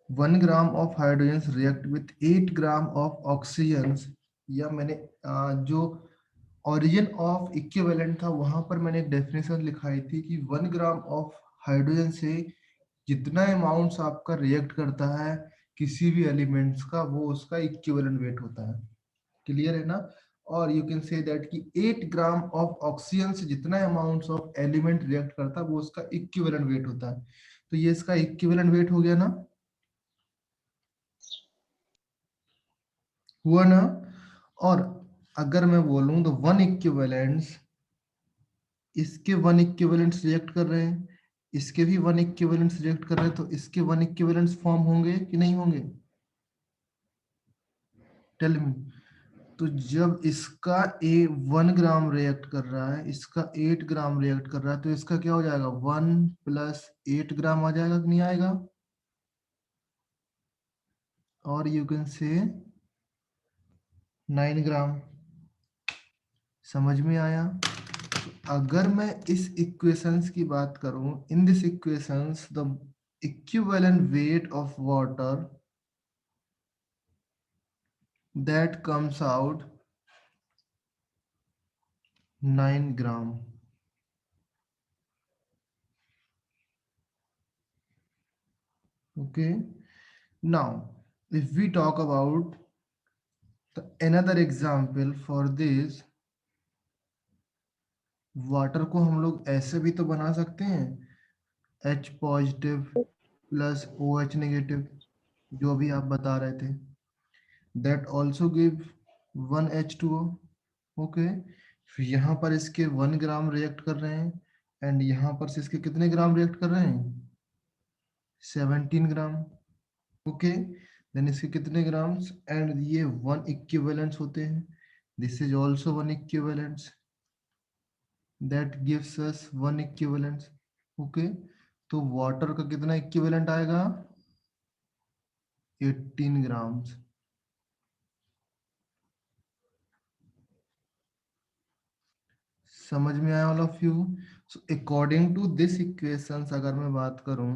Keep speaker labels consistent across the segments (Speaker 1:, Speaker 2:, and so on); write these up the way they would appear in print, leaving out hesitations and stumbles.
Speaker 1: 1 gram of hydrogen react with 8 gram of oxygen, या मैंने जो ओरिजिन ऑफ इक्विवेलेंट था वहां पर मैंने एक डेफिनेशन लिखाई थी कि 1 ग्राम ऑफ हाइड्रोजन से जितना अमाउंट्स आपका रिएक्ट करता है किसी भी एलिमेंट्स का, वो उसका इक्विवेलेंट वेट होता है। क्लियर है ना? और यू कैन से दैट कि 8 ग्राम ऑफ ऑक्सीजन से जितना अमाउंट्स ऑफ एलिमेंट रिएक्ट करता है वो उसका इक्विवेलेंट वेट होता है। तो ये इसका इक्विवेलेंट वेट हो गया ना, हुआ ना? और अगर मैं बोलूं तो वन इक्विवेलेंट्स, इसके वन इक्विवेलेंट्स रिएक्ट कर रहे हैं, इसके भी वन इक्विवेलेंट्स रिएक्ट कर रहे हैं, तो इसके वन इक्विवेलेंट्स फॉर्म होंगे कि नहीं होंगे? Tell me. तो जब इसका 1 ग्राम रिएक्ट कर रहा है, इसका 8 ग्राम रिएक्ट कर रहा है, तो इसका क्या हो जाएगा? 1 + 8 ग्राम आ जाएगा कि नहीं आएगा? और यू कैन से 9 ग्राम। समझ में आया? अगर मैं इस इक्वेशंस की बात करूं, in this equations the equivalent weight of water that comes out 9 gram. Okay, now if we talk about another example for this, water को हम लोग ऐसे भी तो बना सकते हैं, H positive plus OH negative, जो भी आप बता रहे थे, that also give 1H2O। Okay, फिर यहाँ पर इसके 1 ग्राम रिएक्ट कर रहे हैं, एंड यहाँ पर से इसके कितने ग्राम रिएक्ट कर रहे हैं? 17 ग्राम। ओके, देन इसके कितने ग्राम्स, एंड ये 1 इक्विवेलेंट्स होते हैं, this is also 1 equivalents, that gives us 1 equivalents. Okay, तो वाटर का कितना इक्विवेलेंट आएगा? 18 ग्राम्स। समझ में आया all of you? So according to this equations अगर मैं बात करूं,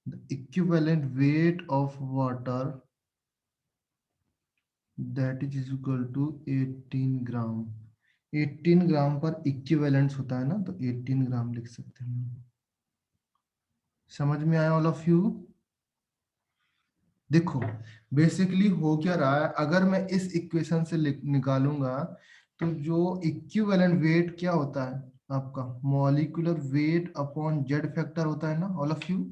Speaker 1: the equivalent weight of water that is equal to 18 gram. 18 gram पर इक्विवेलेंट्स होता है ना, तो 18 ग्राम लिख सकते हैं। समझ में आया ऑल ऑफ यू? देखो, बेसिकली हो क्या रहा है, अगर मैं इस इक्वेशन से निकालूंगा, तो जो इक्विवेलेंट वेट क्या होता है आपका? Molecular weight upon Z factor होता है ना ऑल ऑफ यू।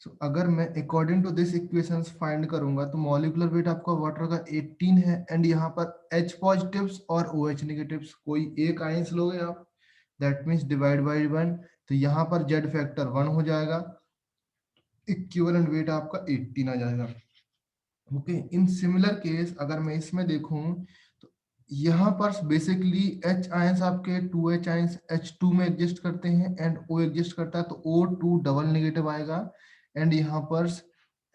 Speaker 1: सो अगर मैं according to this equations find करूंगा, तो मॉलिक्यूलर वेट आपका वाटर का 18 है, एंड यहाँ पर H पॉजिटिव्स और OH नेगेटिव्स कोई एक आयंस लोगे आप, दैट मीन्स डिवाइड बाई 1, तो यहाँ पर जेड फैक्टर 1 हो जाएगा, इक्विवेलेंट वेट आपका 18 आ जाएगा। ओके, इन सिमिलर केस अगर मैं इसमें देखूं, तो यहाँ पर बेसिकली H आयंस आपके 2H आयंस H2 में एग्जिस्ट करते हैं, एंड O एग्जिस्ट करता है, तो O2 डबल नेगेटिव आएगा, एंड यहाँ पर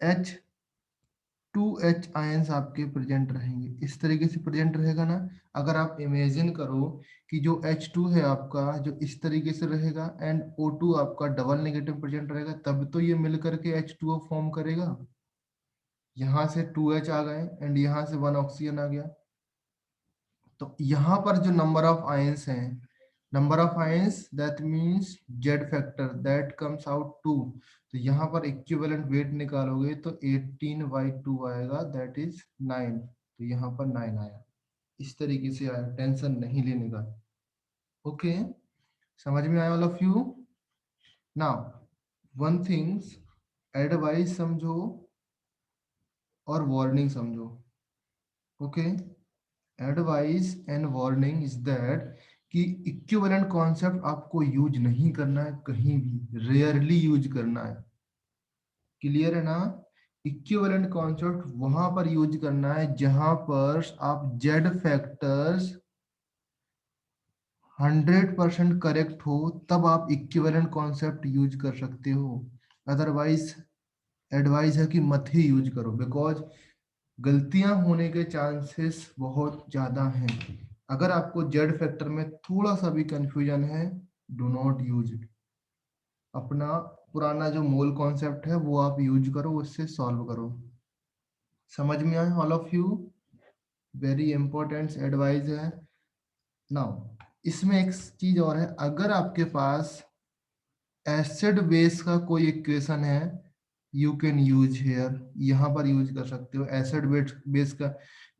Speaker 1: H2H आयंस आपके प्रेजेंट रहेंगे, इस तरीके से प्रेजेंट रहेगा ना। अगर आप इमेजिन करो कि जो H2 है आपका जो इस तरीके से रहेगा, एंड O2 आपका डबल नेगेटिव प्रेजेंट रहेगा, तब तो ये मिलकर के H2O फॉर्म करेगा। यहाँ से 2H आ गए, एंड यहाँ से 1 ऑक्सीजन आ गया, तो यहाँ पर जो नंबर ऑफ आयंस हैं, number of ions that means Z factor that comes out 2, तो यहाँ पर इक्विवेलेंट वेट निकालोगे तो 18/2 आएगा, दैट इज 9, तो यहाँ पर 9 आया, इस तरीके से आया, टेंशन नहीं लेने का। ओके, समझ में आया all of you? Now one things, advice समझो और वार्निंग समझो। Okay, advice and warning is that कि इक्विवेलेंट कॉन्सेप्ट आपको यूज नहीं करना है कहीं भी, रेयरली यूज करना है। क्लियर है ना? इक्विवेलेंट कॉन्सेप्ट वहां पर यूज करना है जहां पर आप जेड फैक्टर्स 100% करेक्ट हो, तब आप इक्विवेलेंट कॉन्सेप्ट यूज कर सकते हो। अदरवाइज एडवाइस है कि मत ही यूज करो, बिकॉज गलतियां होने के चांसेस बहुत ज्यादा हैं। अगर आपको जेड फैक्टर में थोड़ा सा भी कंफ्यूजन है, डू नॉट यूज इट। अपना पुराना जो मोल कॉन्सेप्ट है वो आप यूज करो, उससे सॉल्व करो। समझ में आए all of you? Very important advice है। नाउ इसमें एक चीज और है, अगर आपके पास एसिड बेस का कोई इक्वेशन है, यू कैन यूज हेयर, यहाँ पर यूज कर सकते हो एसिड बेस का,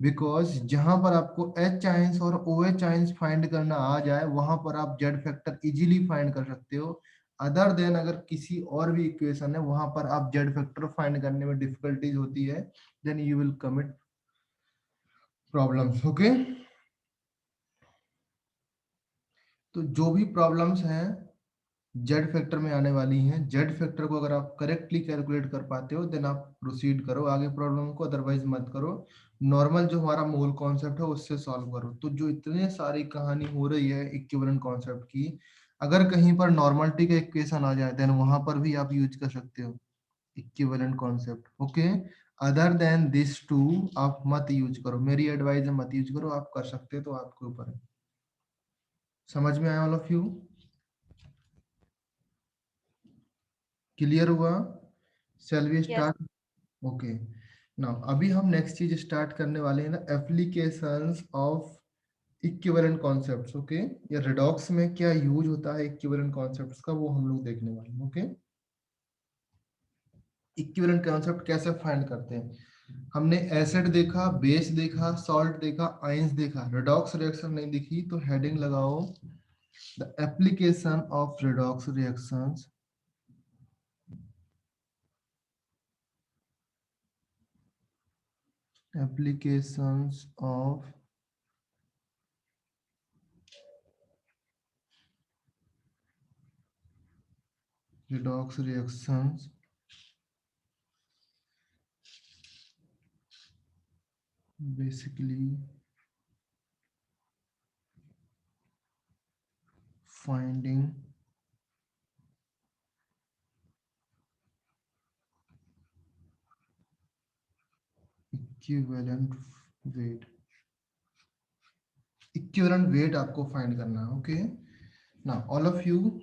Speaker 1: बिकॉज जहां पर आपको एच आइंस और ओ एच आइंस फाइंड करना आ जाए वहां पर आप जेड फैक्टर इजीली फाइंड कर सकते हो। अदर देन अगर किसी और भी इक्वेशन है वहां पर आप जेड फैक्टर फाइंड करने में डिफिकल्टीज होती है, then you will commit problems. Okay, तो जो भी प्रॉब्लम्स हैं जेड फैक्टर में आने वाली हैं, जेड फैक्टर को अगर आप करेक्टली कैलकुलेट कर पाते हो देन आप प्रोसीड करो आगे प्रॉब्लम को, अदरवाइज मत करो। नॉर्मल जो हमारा मूल कॉन्सेप्ट है उससे सॉल्व करो। तो जो इतने सारी कहानी हो रही है इक्विवेलेंट कॉन्सेप्ट की, अगर कहीं पर नॉर्मलिटी का इक्वेशन आ जाए देन वहां पर भी आप यूज कर सकते हो equivalent concept. Okay, other than this two आप मत यूज करो, मेरी एडवाइस है मत यूज करो। आप कर सकते हो तो आपके ऊपर है। समझ में आया ऑल ऑफ यू? क्लियर हुआ? Shall we
Speaker 2: Yes.
Speaker 1: Start? Okay, now अभी हम नेक्स्ट चीज स्टार्ट करने वाले हैं ना, applications of equivalent concepts. Okay, या रिडॉक्स में क्या यूज होता है इक्विवेलेंट कॉन्सेप्ट्स का, वो हम लोग देखने वाले हैं। ओके, इक्विवेलेंट कॉन्सेप्ट कैसे फाइंड करते हैं? हमने एसिड देखा, बेस देखा, सॉल्ट देखा, आयंस देखा, रिडॉक्स रिएक्शन नहीं दिखी, तो हेडिंग लगाओ the application of redox reactions. Applications of redox reactions, basically finding equivalent weight। Equivalent weight आपको फाइंड करना है। ओके, ना ऑल ऑफ यू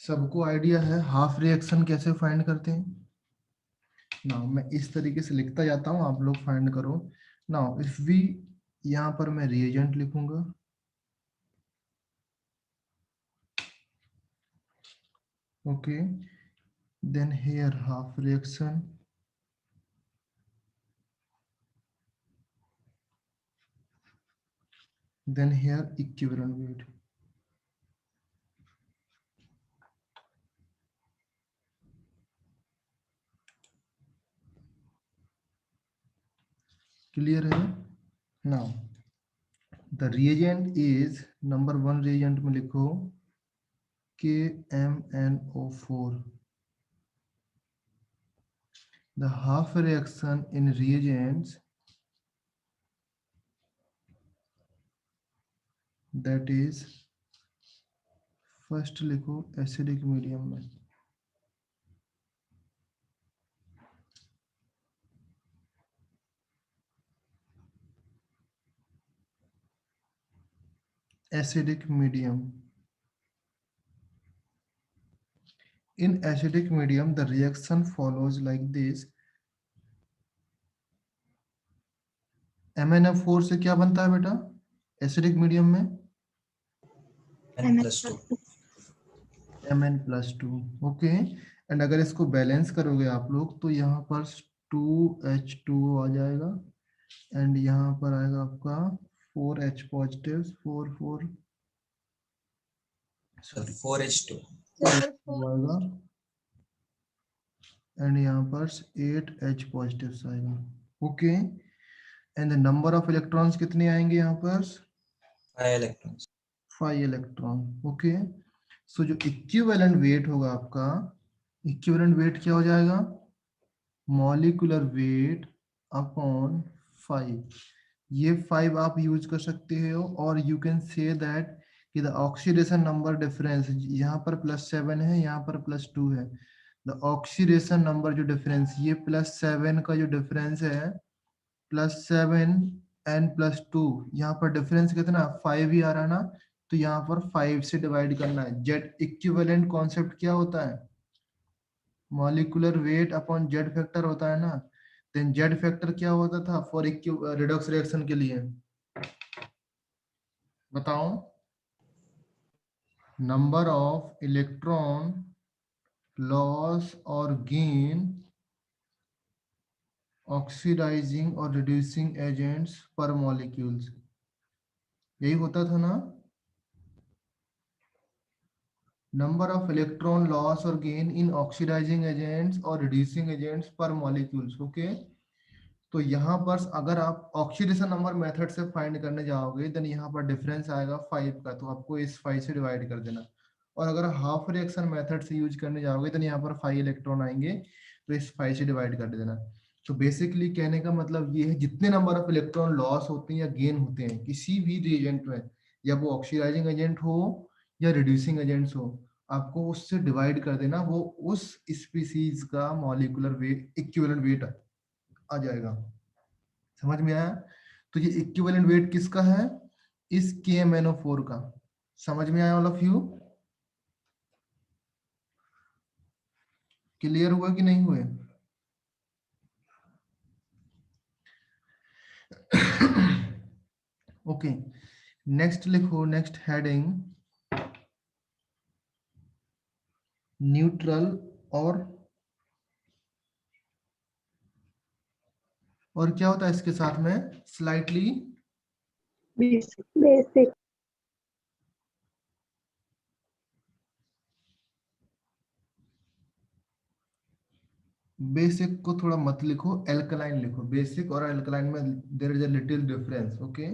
Speaker 1: सबको आइडिया है हाफ रिएक्शन कैसे फाइंड करते हैं? ना मैं इस तरीके से लिखता जाता हूं, आप लोग फाइंड करो। ना इफ वी, यहाँ पर मैं रिएजेंट लिखूंगा। Okay, then here half reaction, then here equivalent weight। Clear है? Now the reagent is, number one reagent में लिखो KMnO4। The half reaction in reagents, that is first लिखो एसिडिक मीडियम में, acidic medium। In acidic medium the reaction follows like this। MnO4 से क्या बनता है बेटा एसिडिक मीडियम में?
Speaker 3: N+2।
Speaker 1: Mn+2। ओके, एंड अगर इसको बैलेंस करोगे आप लोग तो यहाँ पर 2H2 आ जाएगा, एंड यहाँ पर आएगा आपका 4H पॉजिटिव, 4 सॉरी
Speaker 3: 4H2।
Speaker 1: आएगा, एंड यहाँ पर 8H पॉजिटिव आएगा। Okay, and the number of electrons कितने आएंगे यहाँ पर?
Speaker 3: 5 इलेक्ट्रॉन्स।
Speaker 1: 5 इलेक्ट्रॉन। ओके, सो जो इक्विवेलेंट वेट होगा आपका, इक्विवेलेंट वेट क्या हो जाएगा? Molecular weight upon 5। ये 5 आप यूज कर सकते हो, और यू कैन से दैट कि द ऑक्सीडेशन नंबर डिफरेंस, यहाँ पर +7 है, यहाँ पर +2 है। द ऑक्सीडेशन नंबर जो डिफरेंस, ये +7 का जो डिफरेंस है, +7 एंड +2, यहाँ पर डिफरेंस कितना 5 ही आ रहा ना, तो यहाँ पर 5 से डिवाइड करना है। जेड इक्विवेलेंट कॉन्सेप्ट क्या होता है? Molecular weight upon Z factor होता है ना। देन जेड फैक्टर क्या होता था फॉर रिडॉक्स रिएक्शन के लिए? बताओ। नंबर ऑफ इलेक्ट्रॉन लॉस और गेन ऑक्सीडाइजिंग और रिड्यूसिंग एजेंट्स पर मॉलिक्यूल्स, यही होता था ना। नंबर ऑफ इलेक्ट्रॉन लॉस और गेन इन ऑक्सीडाइजिंग एजेंट्स और रिड्यूसिंग एजेंट्स पर मॉलिक्यूल्स। ओके, तो यहाँ पर अगर आप ऑक्सीडेशन नंबर मेथड से फाइंड करने जाओगे देन यहाँ पर डिफरेंस आएगा 5 का, तो आपको इस 5 से डिवाइड कर देना। और अगर हाफ रिएक्शन मेथड से यूज करने जाओगे तो यहाँ पर 5 इलेक्ट्रॉन आएंगे, तो इस 5 से डिवाइड कर देना। तो बेसिकली कहने का मतलब ये है जितने नंबर ऑफ इलेक्ट्रॉन लॉस होते हैं या गेन होते हैं किसी भी रिएजेंट में, या वो ऑक्सीडाइजिंग एजेंट हो या रिड्यूसिंग एजेंट्स हो, आपको उससे डिवाइड कर देना, वो उस स्पीसीज का मॉलिक्यूलर वेट इक्विवेलेंट वेट आ जाएगा। समझ में आया? तो ये इक्विवेलेंट वेट किसका है? इस KMnO4 का। समझ में आया ऑल ऑफ यू? क्लियर हुआ कि नहीं हुए? ओके, नेक्स्ट लिखो, नेक्स्ट हेडिंग न्यूट्रल और क्या होता है इसके साथ में? स्लाइटली
Speaker 2: बेसिक
Speaker 1: बेसिक को थोड़ा मत लिखो, एल्कलाइन लिखो। बेसिक और एल्कलाइन में there is a little difference. Okay,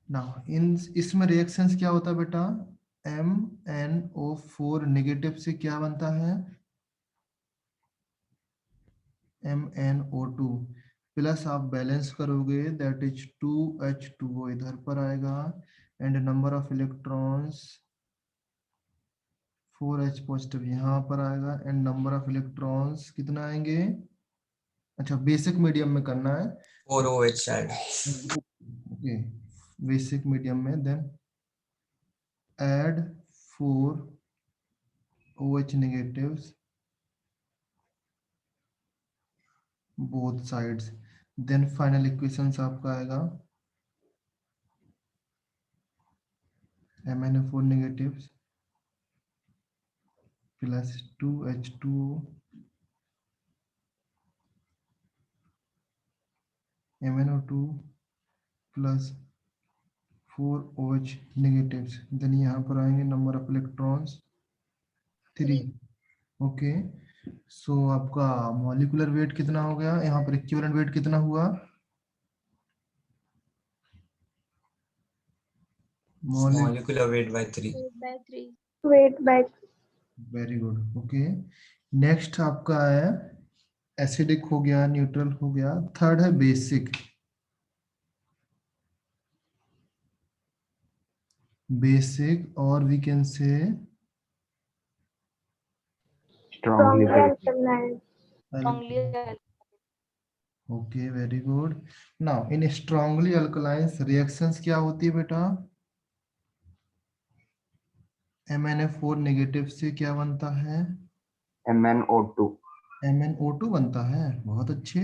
Speaker 1: now in इसमें रिएक्शंस क्या होता है बेटा? MnO4 नेगेटिव से क्या बनता है? MnO2 प्लस आप बैलेंस करोगे दैट इज 2H2O इधर पर आएगा, and number of electrons 4H positive यहाँ पर आएगा, एंड नंबर ऑफ इलेक्ट्रॉन्स कितना आएंगे? अच्छा, बेसिक मीडियम में करना है।
Speaker 3: 4OH add.
Speaker 1: Okay, basic medium में then add 4OH negatives both sides, then final equations आपका आएगा MnO4 negatives plus 2H2O MnO2 plus 4OH negatives, then यहाँ पर आएंगे number of electrons 3। Okay, so आपका मॉलिक्यूलर वेट कितना हो गया? यहाँ पर इक्विवेलेंट वेट कितना हुआ?
Speaker 3: Molecular weight by 3.
Speaker 2: Weight by
Speaker 1: very good. Okay, next आपका है एसिडिक हो गया, न्यूट्रल हो गया, थर्ड है बेसिक। बेसिक और we can say
Speaker 2: strongly alkaline
Speaker 1: okay, very good. Now in strongly alkalines reactions क्या होती है बेटा? MnO4 नेगेटिव से क्या बनता है?
Speaker 4: MnO2।
Speaker 1: MnO2 बनता है, बहुत अच्छे।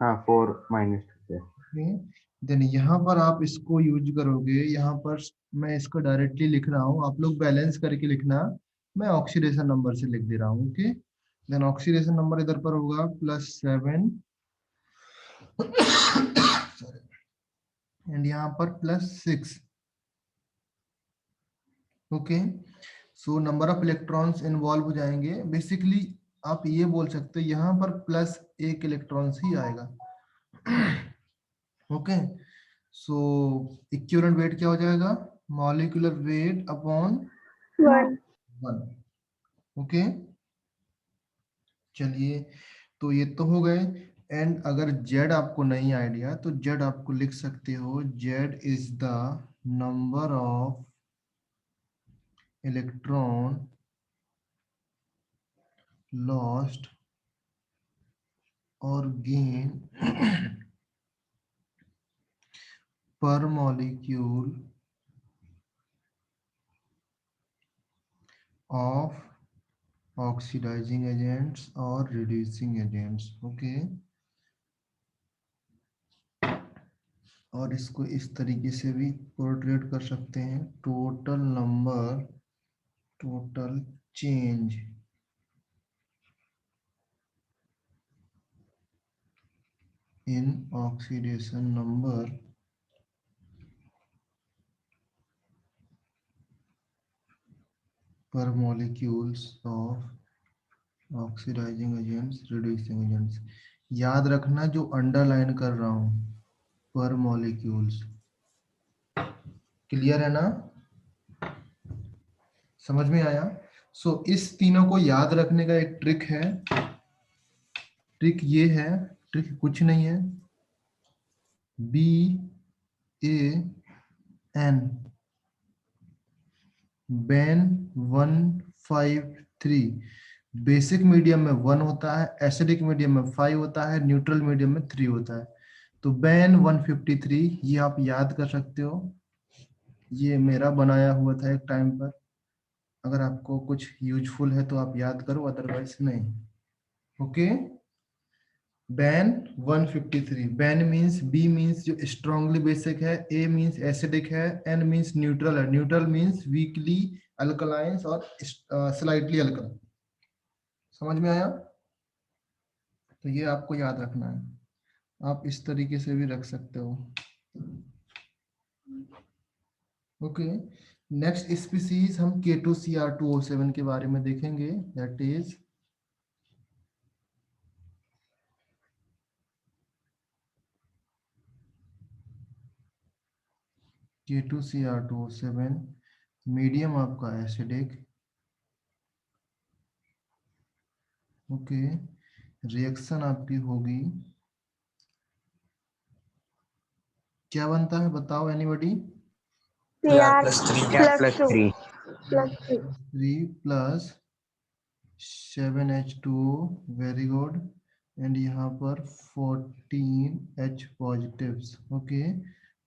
Speaker 4: हाँ, 4 - से।
Speaker 1: देन यहाँ पर आप इसको यूज करोगे, यहाँ पर मैं इसको डायरेक्टली लिख रहा हूँ, आप लोग बैलेंस करके लिखना, मैं ऑक्सीडेशन नंबर से लिख दे रहा हूँ। ओके, देन ऑक्सीडेशन नंबर इधर पर होगा +7 एंड यहाँ पर +6। Okay, so number of electrons involve हो जाएंगे। बेसिकली आप ये बोल सकते हो यहाँ पर +1 इलेक्ट्रॉन्स ही आएगा। ओके, सो इक्विवेलेंट वेट क्या हो जाएगा? Molecular weight upon
Speaker 2: 1
Speaker 1: 1। ओके, चलिए, तो ये तो हो गए। एंड अगर जेड आपको नहीं आइडिया तो जेड आपको लिख सकते हो, Z is the number of electron lost और gain per molecule of oxidizing agents or reducing agents. Okay, और इसको इस तरीके से भी पोर्ट्रेट कर सकते हैं, total number, total change in oxidation number per molecules of oxidizing agents, reducing agents. याद रखना जो अंडरलाइन कर रहा हूं, per molecules. क्लियर है ना, समझ में आया? सो इस तीनों को याद रखने का एक ट्रिक है, ट्रिक ये है, ट्रिक कुछ नहीं है, BAN बेन 153, बेसिक मीडियम में 1 होता है, एसिडिक मीडियम में 5 होता है, न्यूट्रल मीडियम में 3 होता है। तो बेन 153 ये आप याद कर सकते हो, ये मेरा बनाया हुआ था एक टाइम पर, अगर आपको कुछ यूजफुल है तो आप याद करो, अदरवाइज नहीं। Okay, BAN 153, BAN means, B means जो स्ट्रांगली बेसिक है, ए मींस एसिडिक है, एन मींस न्यूट्रल है, न्यूट्रल मींस वीकली अल्कलाइंस और स्लाइटली अल्कलाइन। समझ में आया? तो ये आपको याद रखना है, आप इस तरीके से भी रख सकते हो। ओके, नेक्स्ट स्पीसीज हम K2Cr2O7 के बारे में देखेंगे, दैट इज K2Cr2O7, मीडियम आपका एसिडिक। ओके, रिएक्शन आपकी होगी, क्या बनता है बताओ anybody?
Speaker 3: Cr+3
Speaker 4: Cr+3
Speaker 1: 3 plus 7H2O, very good, and यहाँ पर 14H पॉजिटिव्स। ओके,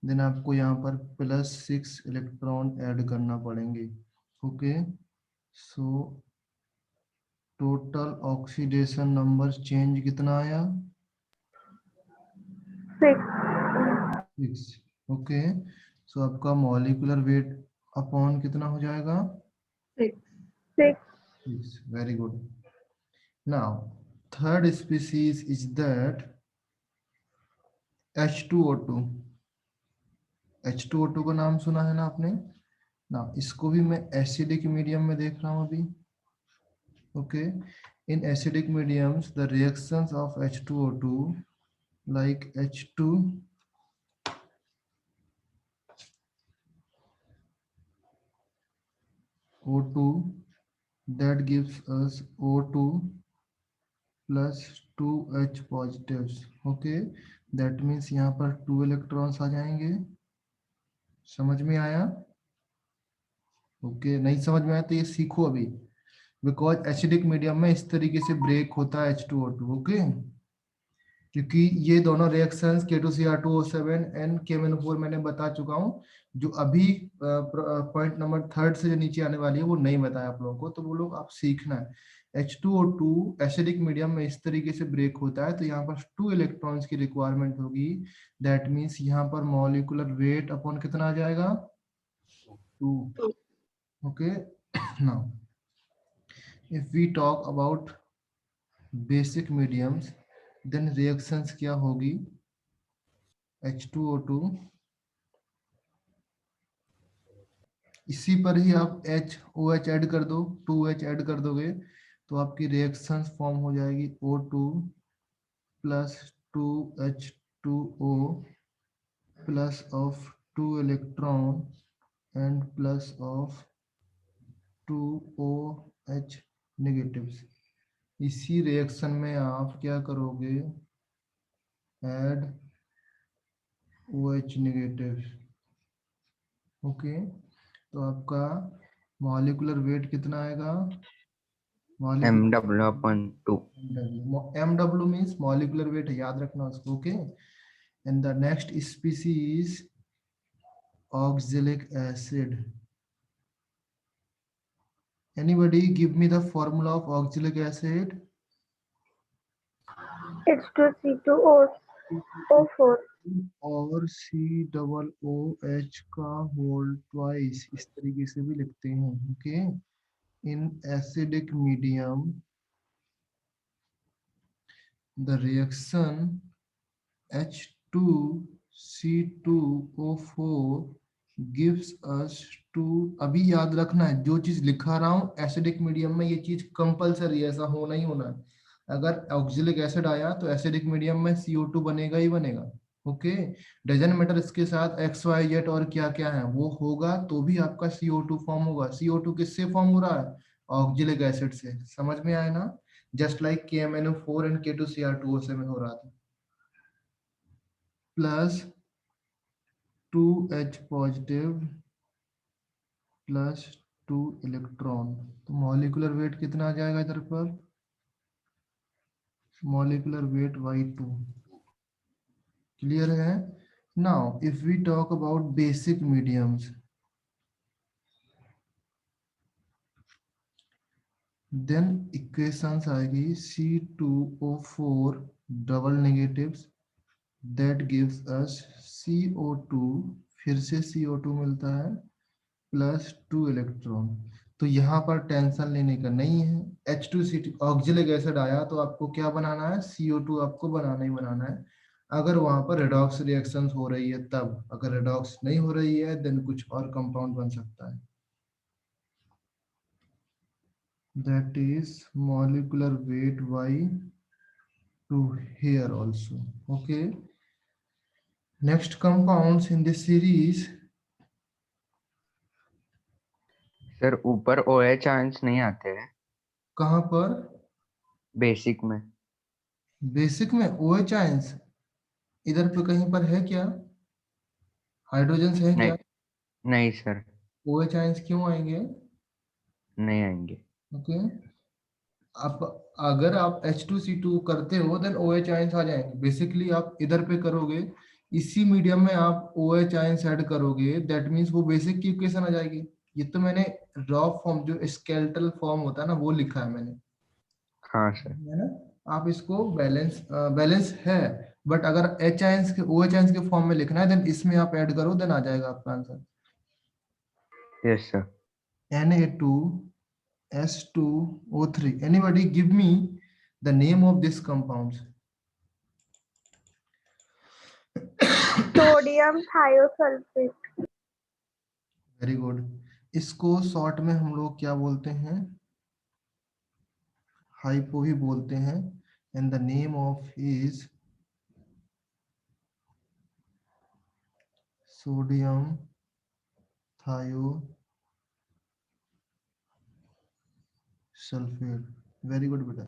Speaker 1: देन आपको यहाँ पर +6 इलेक्ट्रॉन ऐड करना पड़ेंगे। Okay, so total oxidation number change कितना आया? 6। ओके, सो आपका मॉलिक्यूलर वेट अपॉन कितना हो जाएगा? 6। Very good. Now third species is that H2O2। H2O2 का नाम सुना है ना आपने? ना, इसको भी मैं एसिडिक मीडियम में देख रहा हूं अभी। Okay, in acidic mediums the reactions of H2O2 like H2O2 that gives us O2 plus 2H positives। Okay, that means यहाँ पर 2 इलेक्ट्रॉन्स आ जाएंगे। समझ में आया? ओके, नहीं समझ में आया तो ये सीखो अभी, बिकॉज एसिडिक मीडियम में इस तरीके से ब्रेक होता है H2O2। ओके, क्योंकि ये दोनों रिएक्शंस K2Cr2O7 एंड KMnO4 मैंने बता चुका हूँ, जो अभी पॉइंट नंबर 3 से जो नीचे आने वाली है वो नहीं बताया आप लोगों को, तो वो लोग आप सीखना है। H2O2 एसिडिक मीडियम में इस तरीके से ब्रेक होता है, तो यहाँ पर 2 इलेक्ट्रॉन्स की रिक्वायरमेंट होगी। दैट मीन्स यहाँ पर मॉलिक्यूलर वेट अपॉन कितना आ जाएगा? 2। Okay, now if we talk about basic mediums, then reactions क्या होगी? H2O2, इसी पर ही आप OH ऐड कर दो, 2H ऐड कर दोगे तो आपकी रिएक्शंस फॉर्म हो जाएगी O2 plus 2H2O plus of 2 electron and plus of 2OH negatives. इसी रिएक्शन में आप क्या करोगे? Add OH negative. ओके, तो आपका मॉलिक्यूलर वेट कितना आएगा?
Speaker 4: MW/2।
Speaker 1: MW means molecular weight, याद रखना उसको। Okay, and the next species oxalic acid. Anybody give me the formula of oxalic acid?
Speaker 2: H2C2O4.
Speaker 1: और COOH का होल ट्वाइस, इस तरीके से भी लिखते हैं. Okay, in acidic medium the reaction H2C2O4 gives us two. अभी याद रखना है, जो चीज लिखा रहा हूं एसिडिक मीडियम में, ये चीज कंपलसरी है, ऐसा होना ही होना है. अगर ऑक्जेलिक एसिड आया तो एसिडिक मीडियम में CO2 बनेगा ही बनेगा. ओके, डजन मैटर इसके साथ XYZ और क्या क्या है वो होगा, तो भी आपका CO2 फॉर्म होगा. CO2 किससे फॉर्म हो रहा है? ऑक्जेलिक एसिड से. समझ में आया ना? Just like KMnO4 and K2Cr2O में हो रहा था. Plus 2H positive plus 2 electron. तो मॉलिक्यूलर वेट कितना आ जाएगा इधर पर? Molecular weight Y2. क्लियर है? Now if we talk about basic mediums, then equations आएगी C2O4 double negatives, that gives us CO2, फिर से CO2 मिलता है प्लस 2 इलेक्ट्रॉन. तो यहाँ पर टेंशन लेने का नहीं है. H2C2 ऑक्जेलिक एसिड आया तो आपको क्या बनाना है? CO2 आपको बनाना ही बनाना है. अगर वहां पर रेडॉक्स रिएक्शंस हो रही है तब. अगर रेडॉक्स नहीं हो रही है देन कुछ और कंपाउंड बन सकता है. That is molecular weight Y2 here also. Okay, next compounds in this series.
Speaker 4: Sir ऊपर OH आयंस नहीं आते हैं
Speaker 1: कहाँ पर?
Speaker 4: बेसिक में.
Speaker 1: बेसिक में OH आयंस इधर पे कहीं पर है क्या? हाइड्रोजन है
Speaker 4: नहीं
Speaker 1: क्या?
Speaker 4: नहीं सर,
Speaker 1: OH आयंस क्यों आएंगे?
Speaker 4: नहीं आएंगे.
Speaker 1: ओके, आप अगर आप H2C2 करते हो देन OH आयंस आ जाएंगे. बेसिकली आप इधर पे करोगे, इसी मीडियम में आप OH आयंस ऐड करोगे, दैट मींस वो बेसिक की इक्वेशन आ जाएगी. ये तो मैंने रॉ फॉर्म, जो स्केलेटल फॉर्म होता है ना, वो लिखा है मैंने,
Speaker 4: हाँ सर.
Speaker 1: है ना? आप इसको बैलेंस है, बट अगर H आयंस के OH आयंस के फॉर्म में लिखना है देन इसमें आप ऐड करो, देन आ जाएगा आपका answer.
Speaker 4: Yes sir.
Speaker 1: Na2S2O3. Anybody give me the name of this compounds?
Speaker 2: Sodium thiosulfate.
Speaker 1: Very good. इसको शॉर्ट में हम लोग क्या बोलते हैं? हाइपो ही बोलते हैं. And the name of is sodium thiosulphate. Very good बेटा.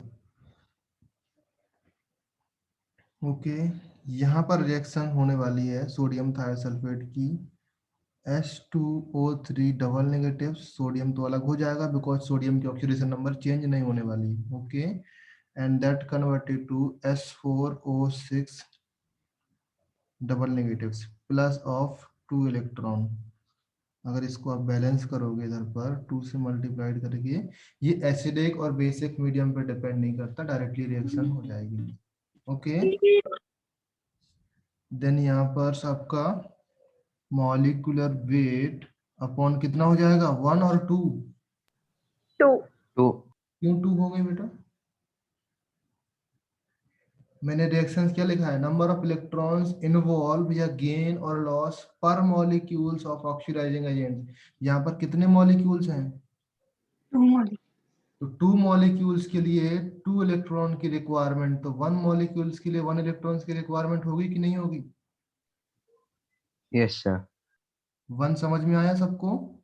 Speaker 1: ओके, यहाँ पर रिएक्शन होने वाली है सोडियम थायोसल्फेट की. H2O3 डबल नेगेटिव, सोडियम तो अलग हो जाएगा बिकॉज सोडियम की ऑक्सीडेशन नंबर चेंज नहीं होने वाली. Okay, and that converted to S4O6 double negatives plus of 2 electron. अगर इसको आप बैलेंस करोगे इधर पर 2 से मल्टीप्लाइड करके, ये एसिडिक और बेसिक मीडियम पे डिपेंड नहीं करता, डायरेक्टली रिएक्शन हो जाएगी. ओके, देन यहाँ पर आपका मॉलिक्यूलर वेट अपॉन कितना हो जाएगा? 1 और 2?
Speaker 2: 2.
Speaker 4: 2.
Speaker 1: क्यों 2 हो गए बेटा? मैंने रिएक्शंस क्या लिखा है? नंबर ऑफ इलेक्ट्रॉन्स इन्वॉल्व या गेन और लॉस पर मॉलिक्यूल्स ऑफ ऑक्सीडाइजिंग एजेंट. यहाँ पर कितने मॉलिक्यूल्स हैं?
Speaker 2: 2.
Speaker 1: तो 2 मॉलिक्यूल्स के लिए 2 इलेक्ट्रॉन की रिक्वायरमेंट, तो 1 मॉलिक्यूल्स के लिए 1 इलेक्ट्रॉन्स की रिक्वायरमेंट होगी कि नहीं होगी?
Speaker 4: Yes sir.
Speaker 1: 1 समझ में आया सबको?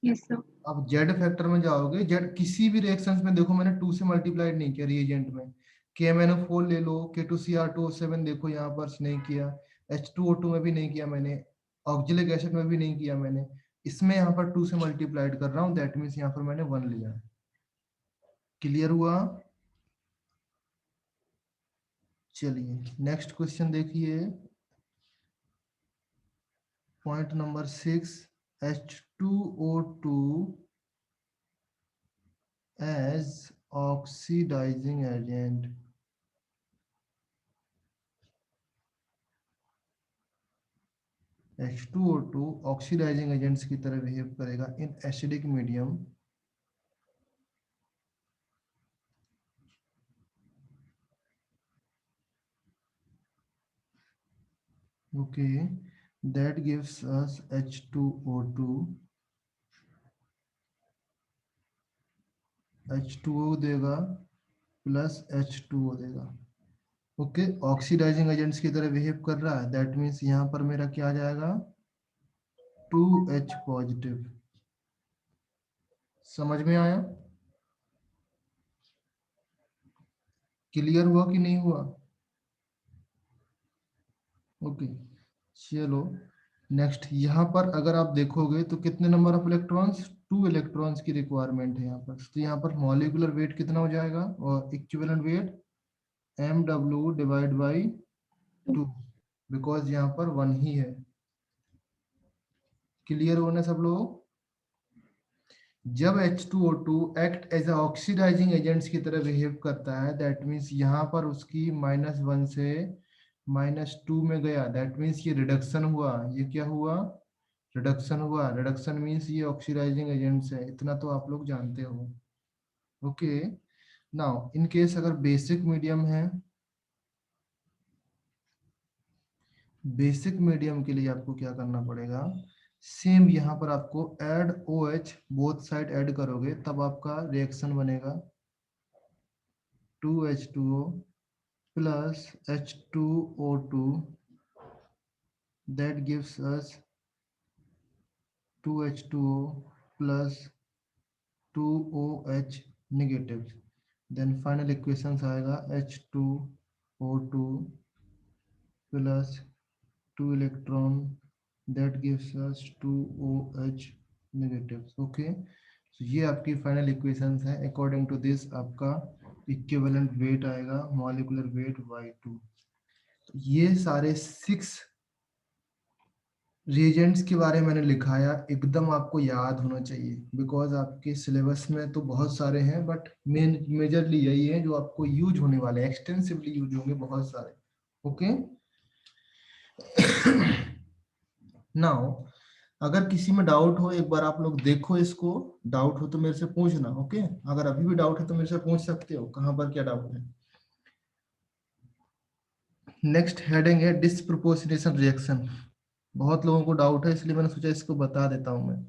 Speaker 2: Yes, sir.
Speaker 1: अब जेड फैक्टर में जाओगे, जेड किसी भी रिएक्शंस में देखो मैंने 2 से मल्टीप्लाइड नहीं किया. रिएजेंट में KMnO4 ले लो, K2Cr2O7 देखो यहाँ पर नहीं किया, H2O2 में भी नहीं किया मैंने, ऑक्जेलिक एसिड में भी नहीं किया मैंने. इसमें यहाँ पर 2 से मल्टीप्लाइड कर रहा हूँ, दैट मीन्स यहाँ पर मैंने 1 लिया. क्लियर हुआ? चलिए नेक्स्ट क्वेश्चन देखिए. Point number 6, H2O2 as oxidizing agent. H2O2 oxidizing agents की तरह बिहेव करेगा in acidic medium. Okay, that gives us H2O2, H2O देगा प्लस H2O देगा। ओके, ऑक्सीडाइजिंग एजेंट्स की तरह बिहेव कर रहा है, दैट मीन्स यहाँ पर मेरा क्या आ जाएगा 2H पॉजिटिव। समझ में आया? क्लियर हुआ कि नहीं हुआ? ओके, चलो नेक्स्ट। यहाँ पर अगर आप देखोगे तो कितने नंबर ऑफ इलेक्ट्रॉन्स, 2 इलेक्ट्रॉन्स की रिक्वायरमेंट है यहाँ पर। तो यहाँ पर मॉलिक्यूलर वेट कितना हो जाएगा, और equivalent weight mw divide by 2, because यहाँ पर 1 ही है। क्लियर होने सब लोग? जब H2O2 act as oxidising agents की तरह बिहेव करता है, दैट मीन्स यहाँ पर उसकी -1 से -2 में गया, दैट मीन्स ये रिडक्शन हुआ। ये क्या हुआ? रिडक्शन हुआ। रिडक्शन मीन्स ये ऑक्सीडाइजिंग एजेंट्स है, इतना तो आप लोग जानते हो। ओके, नाउ इन केस अगर बेसिक मीडियम है, बेसिक मीडियम के लिए आपको क्या करना पड़ेगा, सेम यहाँ पर आपको add OH, both side add करोगे तब आपका रिएक्शन बनेगा 2H2O plus H2O2, that gives us 2H2O plus 2OH negative. Then final equations आएगा H2O2 plus 2 electron, that gives us 2OH negatives. Okay, so ये आपकी फाइनल इक्वेशंस है। According to this आपका equivalent weight आएगा, molecular weight Y2। तो ये सारे 6 reagents के बारे में मैंने लिखाया, एकदम आपको याद होना चाहिए, बिकॉज आपके सिलेबस में तो बहुत सारे हैं, बट मेजरली यही है जो आपको यूज होने वाले, एक्सटेंसिवली यूज होंगे बहुत सारे। ओके, नाउ अगर किसी में डाउट हो, एक बार आप लोग देखो इसको, डाउट हो तो मेरे से पूछना। ओके, अगर अभी भी डाउट है तो मेरे से पूछ सकते हो कहाँ पर क्या डाउट है। नेक्स्ट हेडिंग है डिस्प्रोपोर्शनेशन रिएक्शन। बहुत लोगों को डाउट है, इसलिए मैंने सोचा इसको बता देता हूं मैं।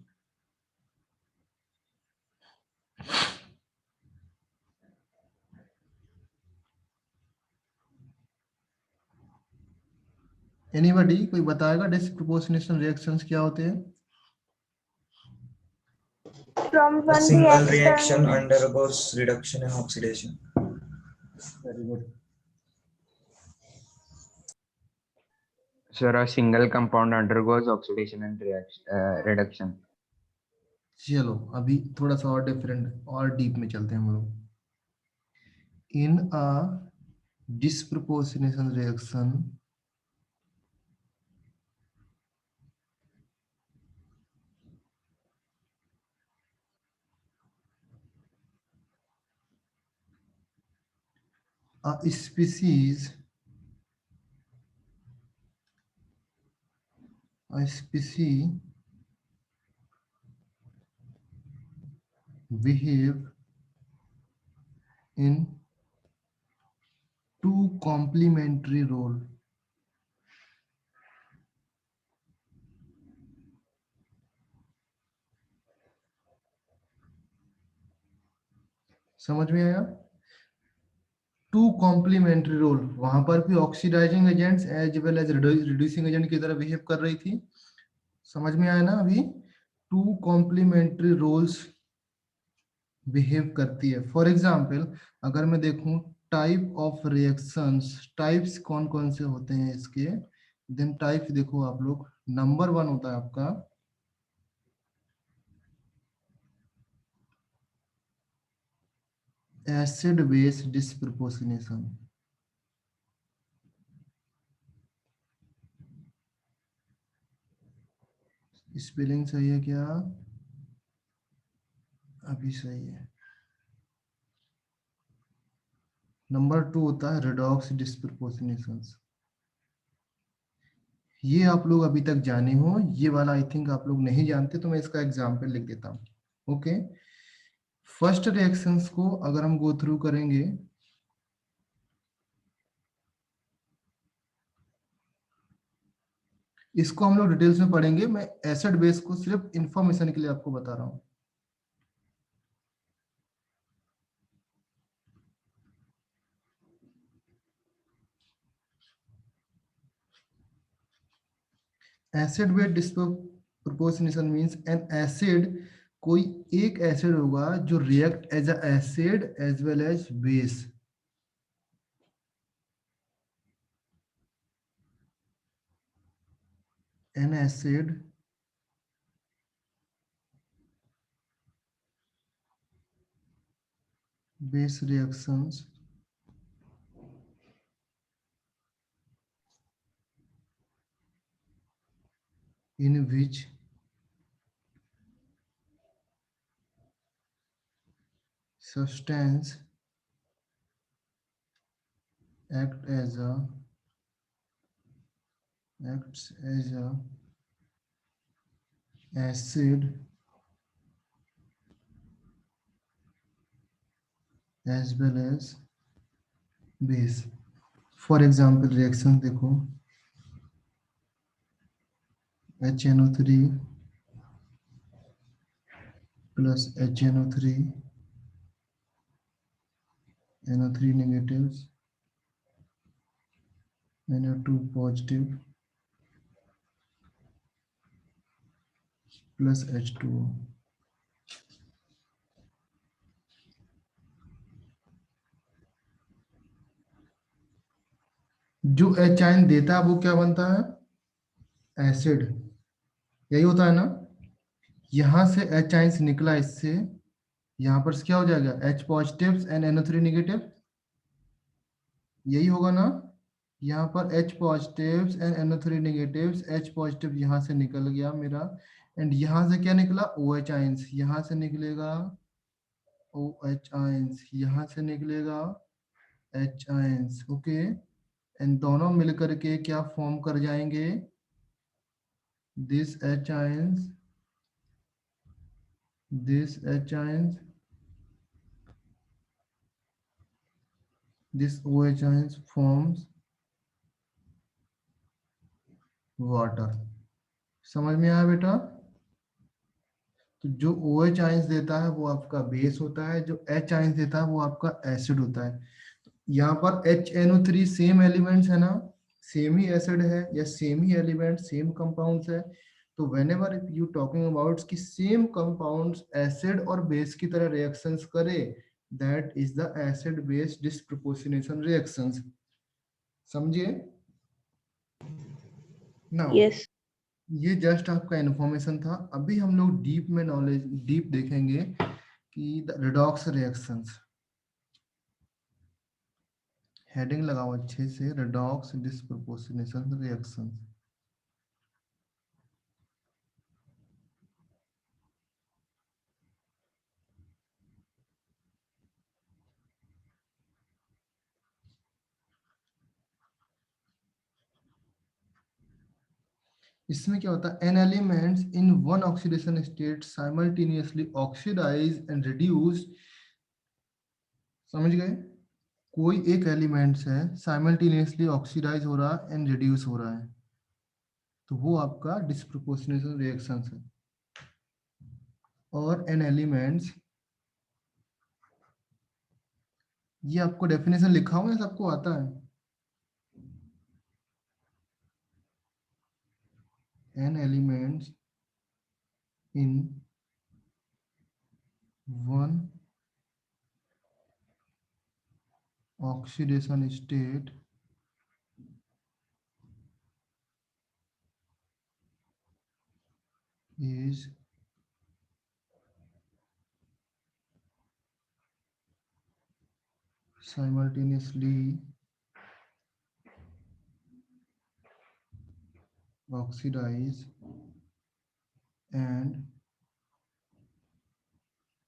Speaker 1: एनीबॉडी कोई बताएगा डिस्प्रोपोर्शनेशन रिएक्शंस क्या होते हैं?
Speaker 2: From
Speaker 3: A
Speaker 2: one
Speaker 3: single
Speaker 2: reaction.
Speaker 3: reaction undergoes reduction and oxidation.
Speaker 1: Very good.
Speaker 4: Sir, a single compound undergoes oxidation and reduction.
Speaker 1: चलो अभी थोड़ा सा और डिफरेंट और डीप में चलते हैं हम लोग। In a disproportionation reaction, a species behave in two complementary role। समझ में आया? टू कॉम्प्लीमेंट्री रोल, वहां पर भी oxidizing agents as well as reducing agent की तरह बिहेव कर रही थी। समझ में आया ना? अभी टू कॉम्प्लीमेंट्री रोल्स बिहेव करती है। फॉर एग्जाम्पल अगर मैं देखूं टाइप ऑफ रिएक्शंस, टाइप्स कौन कौन से होते हैं इसके, देन टाइप्स देखो आप लोग। नंबर 1 होता है आपका एसिड बेस डिस्प्रोपोर्शनेशन। स्पेलिंग सही है क्या? अभी सही है। नंबर 2 होता है रेडॉक्स डिस्प्रपोर्शनेशंस। ये आप लोग अभी तक जाने हो, ये वाला आई थिंक आप लोग नहीं जानते, तो मैं इसका एग्जाम्पल लिख देता हूँ। ओके, फर्स्ट रिएक्शंस को अगर हम गो थ्रू करेंगे, इसको हम लोग डिटेल्स में पढ़ेंगे, मैं एसिड बेस को सिर्फ इंफॉर्मेशन के लिए आपको बता रहा हूँ। Acid base disproportionation means an acid, कोई एक एसिड होगा जो react as a acid as well as base. An acid base reactions in which substance acts as a acid as well as base। For example reaction देखो, HNO3 plus HNO3, NO3 negatives, NO2 positive plus H2O। जो H ion देता है वो क्या बनता है? Acid. यही होता है ना? यहां से H आयन निकला, इससे यहाँ पर क्या हो जाएगा? H positive and NO3 negative, यही होगा ना? यहाँ पर H positive and NO3 negative, H positive यहाँ से निकल गया मेरा, एंड यहाँ से क्या निकला? OH ions. यहाँ से निकलेगा OH आयंस, यहाँ से निकलेगा H आयंस। ओके, एंड दोनों मिलकर के क्या फॉर्म कर जाएंगे? This H ions, this H ions, this OH ions forms water। समझ में आया बेटा? तो जो OH आयंस देता है वो आपका बेस होता है, जो H आयंस देता है वो आपका एसिड होता है। यहाँ पर HNO3 सेम एलिमेंट्स है ना, सेम ही एसिड है या सेम ही एलिमेंट, सेम कंपाउंड्स है। तो व्हेनेवर यू टॉकिंग अबाउट कि सेम कंपाउंड्स एसिड और बेस की तरह रिएक्शंस करे, that is the acid base disproportionation reactions. समझिए नाउ?
Speaker 2: Yes.
Speaker 1: ये जस्ट आपका इन्फॉर्मेशन था। अभी हम लोग डीप में नॉलेज डीप देखेंगे कि द रिडॉक्स रिएक्शंस। हेडिंग लगाओ अच्छे से, रिडॉक्स डिस्प्रपोर्शनेशन रिएक्शंस। इसमें क्या होता है? An elements in one oxidation state simultaneously oxidize and reduce. समझ गए? कोई एक एलिमेंट्स है साइमल्टेनियसली ऑक्सीडाइज हो रहा है एंड रिड्यूस हो रहा है, तो वो आपका डिस्प्रपोर्शनेशन रिएक्शंस है। और एन एलिमेंट्स, ये आपको डेफिनेशन लिखा हुआ है, सबको आता है? An elements in one oxidation state is simultaneously oxidize and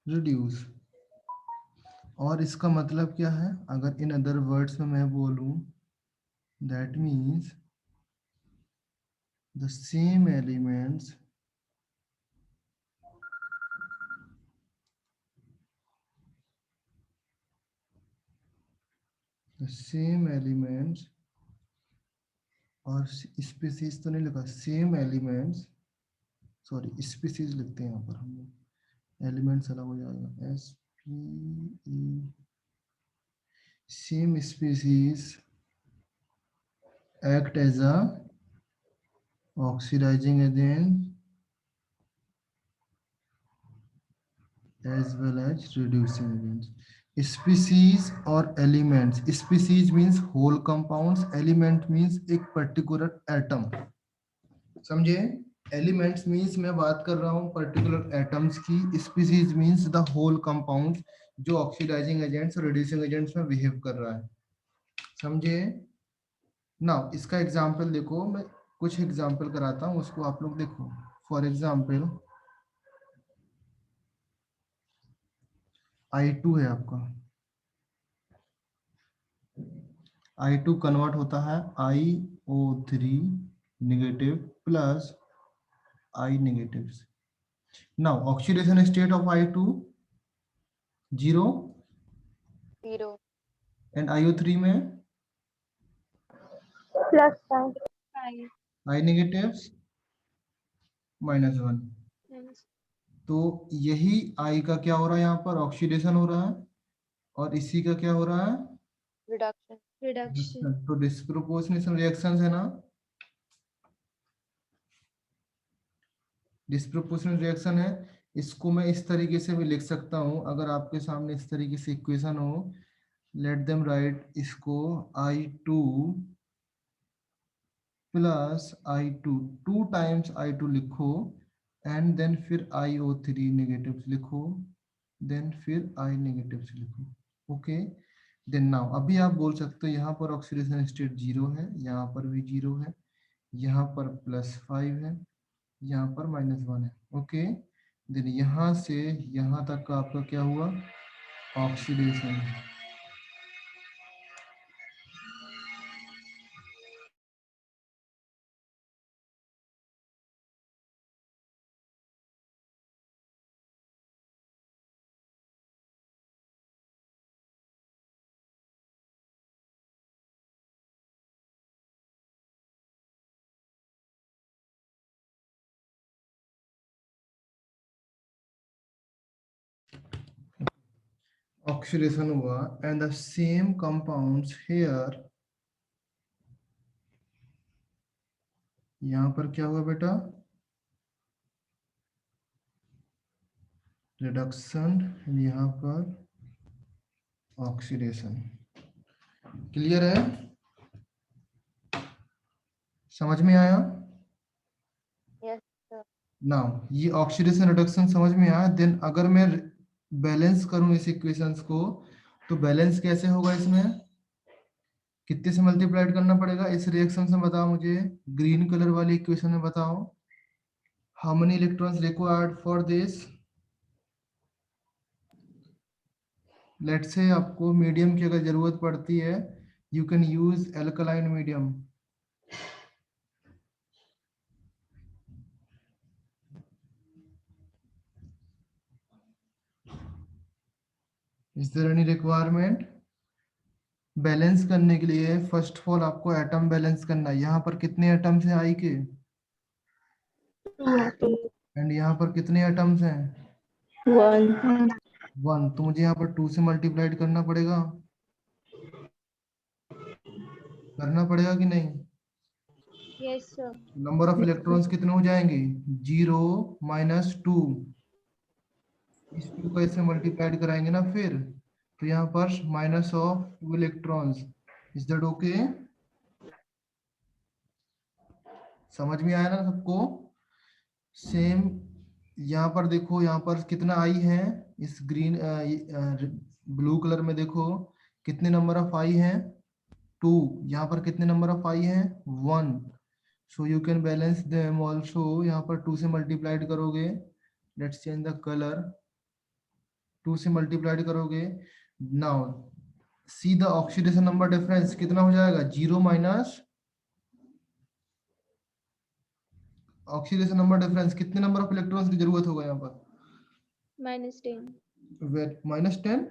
Speaker 1: reduce. और इसका मतलब क्या है, अगर इन अदर वर्ड्स में मैं बोलूं, that means the same elements और स्पीसीज तो नहीं लिखा, सेम एलिमेंट्स, सॉरी स्पीसीज लिखते हैं यहाँ पर हम लोग, एलिमेंट्स अलग हो जाएगा, SPE, same species act as a oxidizing agent as well as reducing agents. Species और elements, species means whole compounds, element means एक particular atom, समझे? Elements means मैं बात कर रहा हूँ particular atoms की, species means the whole compounds जो oxidizing agents और reducing agents में behave कर रहा है, समझे? नाउ इसका एग्जाम्पल देखो, मैं कुछ एग्जाम्पल कराता हूँ, उसको आप लोग देखो। फॉर एग्जाम्पल I2 है आपका, I2 कन्वर्ट होता है IO3 negative plus I negative. Now oxidation state of I2 0 and IO3 में
Speaker 2: +5
Speaker 1: I नेगेटिव -1। तो यही I का क्या हो रहा है, यहाँ पर ऑक्सीडेशन हो रहा है, और इसी का क्या हो रहा है,
Speaker 2: रिडक्शन।
Speaker 1: तो डिस्प्रोपोर्शनेशन रिएक्शंस है ना, डिस्प्रोपोर्शनल रिएक्शन है। इसको मैं इस तरीके से भी लिख सकता हूं, अगर आपके सामने इस तरीके से इक्वेशन हो, लेट देम राइट इसको I2 plus I2, 2 times I2 लिखो, एंड देन फिर IO3 नेगेटिव लिखो, देन फिर I नेगेटिव लिखो। ओके, देन नाउ अभी आप बोल सकते हो यहाँ पर ऑक्सीडेशन स्टेट 0 है, यहाँ पर भी 0 है, यहाँ पर +5 है, यहाँ पर -1 है। ओके, देन यहाँ से यहाँ तक का आपका क्या हुआ, ऑक्सीडेशन। ऑक्सीडेशन हुआ and the same compounds here, यहाँ पर क्या हुआ बेटा, रिडक्शन, यहाँ पर ऑक्सीडेशन। क्लियर है, समझ में आया? नाउ ये ऑक्सीडेशन रिडक्शन समझ में आया। देन अगर मैं बैलेंस करूं इस इक्वेशंस को, तो बैलेंस कैसे होगा, इसमें कितने से मल्टीप्लाइड करना पड़ेगा इस रिएक्शन से, बताओ मुझे, ग्रीन कलर वाली इक्वेशन में बताओ, how many electrons required for this. Let's say आपको मीडियम की अगर जरूरत पड़ती है, you can use alkaline medium. Is there any requirement? Balance करने के लिए फर्स्ट ऑफ ऑल आपको एटम बैलेंस करना है। यहाँ पर कितने एटम्स हैं आई के, एंड यहाँ पर कितने एटम्स हैं, 1। तो मुझे यहाँ पर 2 से मल्टीप्लाइड करना पड़ेगा, करना पड़ेगा कि नहीं?
Speaker 2: Yes sir.
Speaker 1: Number of electrons कितने हो जाएंगे, 0 -2। इस 2 का इससे मल्टीप्लाइड कराएंगे ना फिर, तो यहाँ पर -2 इलेक्ट्रॉन्स। Is that okay? समझ में आया ना सबको? सेम यहाँ पर देखो, यहाँ पर कितना आई है, इस ग्रीन ब्लू कलर में देखो कितने नंबर ऑफ आई है, 2। यहाँ पर कितने नंबर ऑफ आई है, 1। So you can balance them also. यहाँ पर 2 से मल्टीप्लाइड करोगे, लेट्स चेंज द कलर, 2 से मल्टीप्लाइड करोगे, now see the oxidation number difference कितना हो जाएगा, 0 माइनस ऑक्सीडेशन नंबर डिफरेंस, कितने नंबर ऑफ इलेक्ट्रॉन्स की जरूरत होगा यहाँ पर,
Speaker 2: -10.
Speaker 1: -10।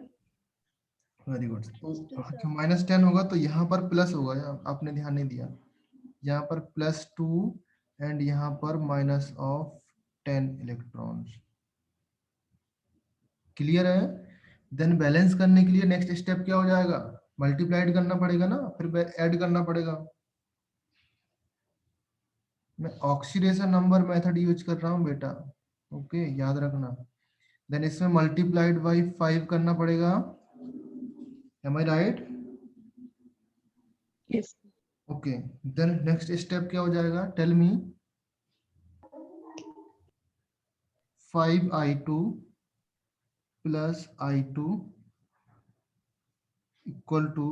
Speaker 1: Very good.
Speaker 2: Yes, sir.
Speaker 1: अच्छा -10 होगा तो यहाँ पर प्लस होगा, आपने ध्यान नहीं दिया, यहाँ पर +2 एंड यहाँ पर -10 इलेक्ट्रॉन्स। क्लियर है? देन बैलेंस करने के लिए नेक्स्ट स्टेप क्या हो जाएगा, मल्टीप्लाइड करना पड़ेगा ना, फिर ऐड करना पड़ेगा। मैं ऑक्सीडेशन नंबर मेथड यूज कर रहा हूँ बेटा, ओके याद रखना। देन इसमें मल्टीप्लाइड बाई 5 करना पड़ेगा, am I right?
Speaker 5: Yes.
Speaker 1: Okay then next step क्या हो जाएगा, tell me. 5i2 plus i2 equal to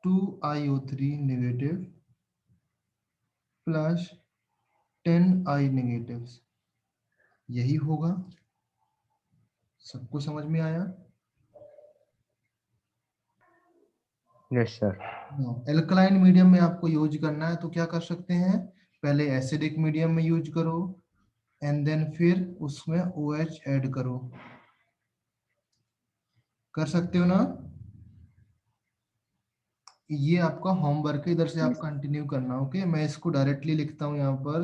Speaker 1: 2iO3 negative plus 10i negatives, यही होगा। सबको समझ में आया?
Speaker 4: Yes sir.
Speaker 1: एल्कलाइन मीडियम में आपको यूज करना है तो क्या कर सकते हैं, पहले एसिडिक मीडियम में यूज करो एंड देन फिर उसमें OH ऐड करो। कर सकते हो ना? ये आपका होमवर्क है, इधर से आप कंटिन्यू करना। ओके मैं इसको डायरेक्टली लिखता हूँ यहाँ पर,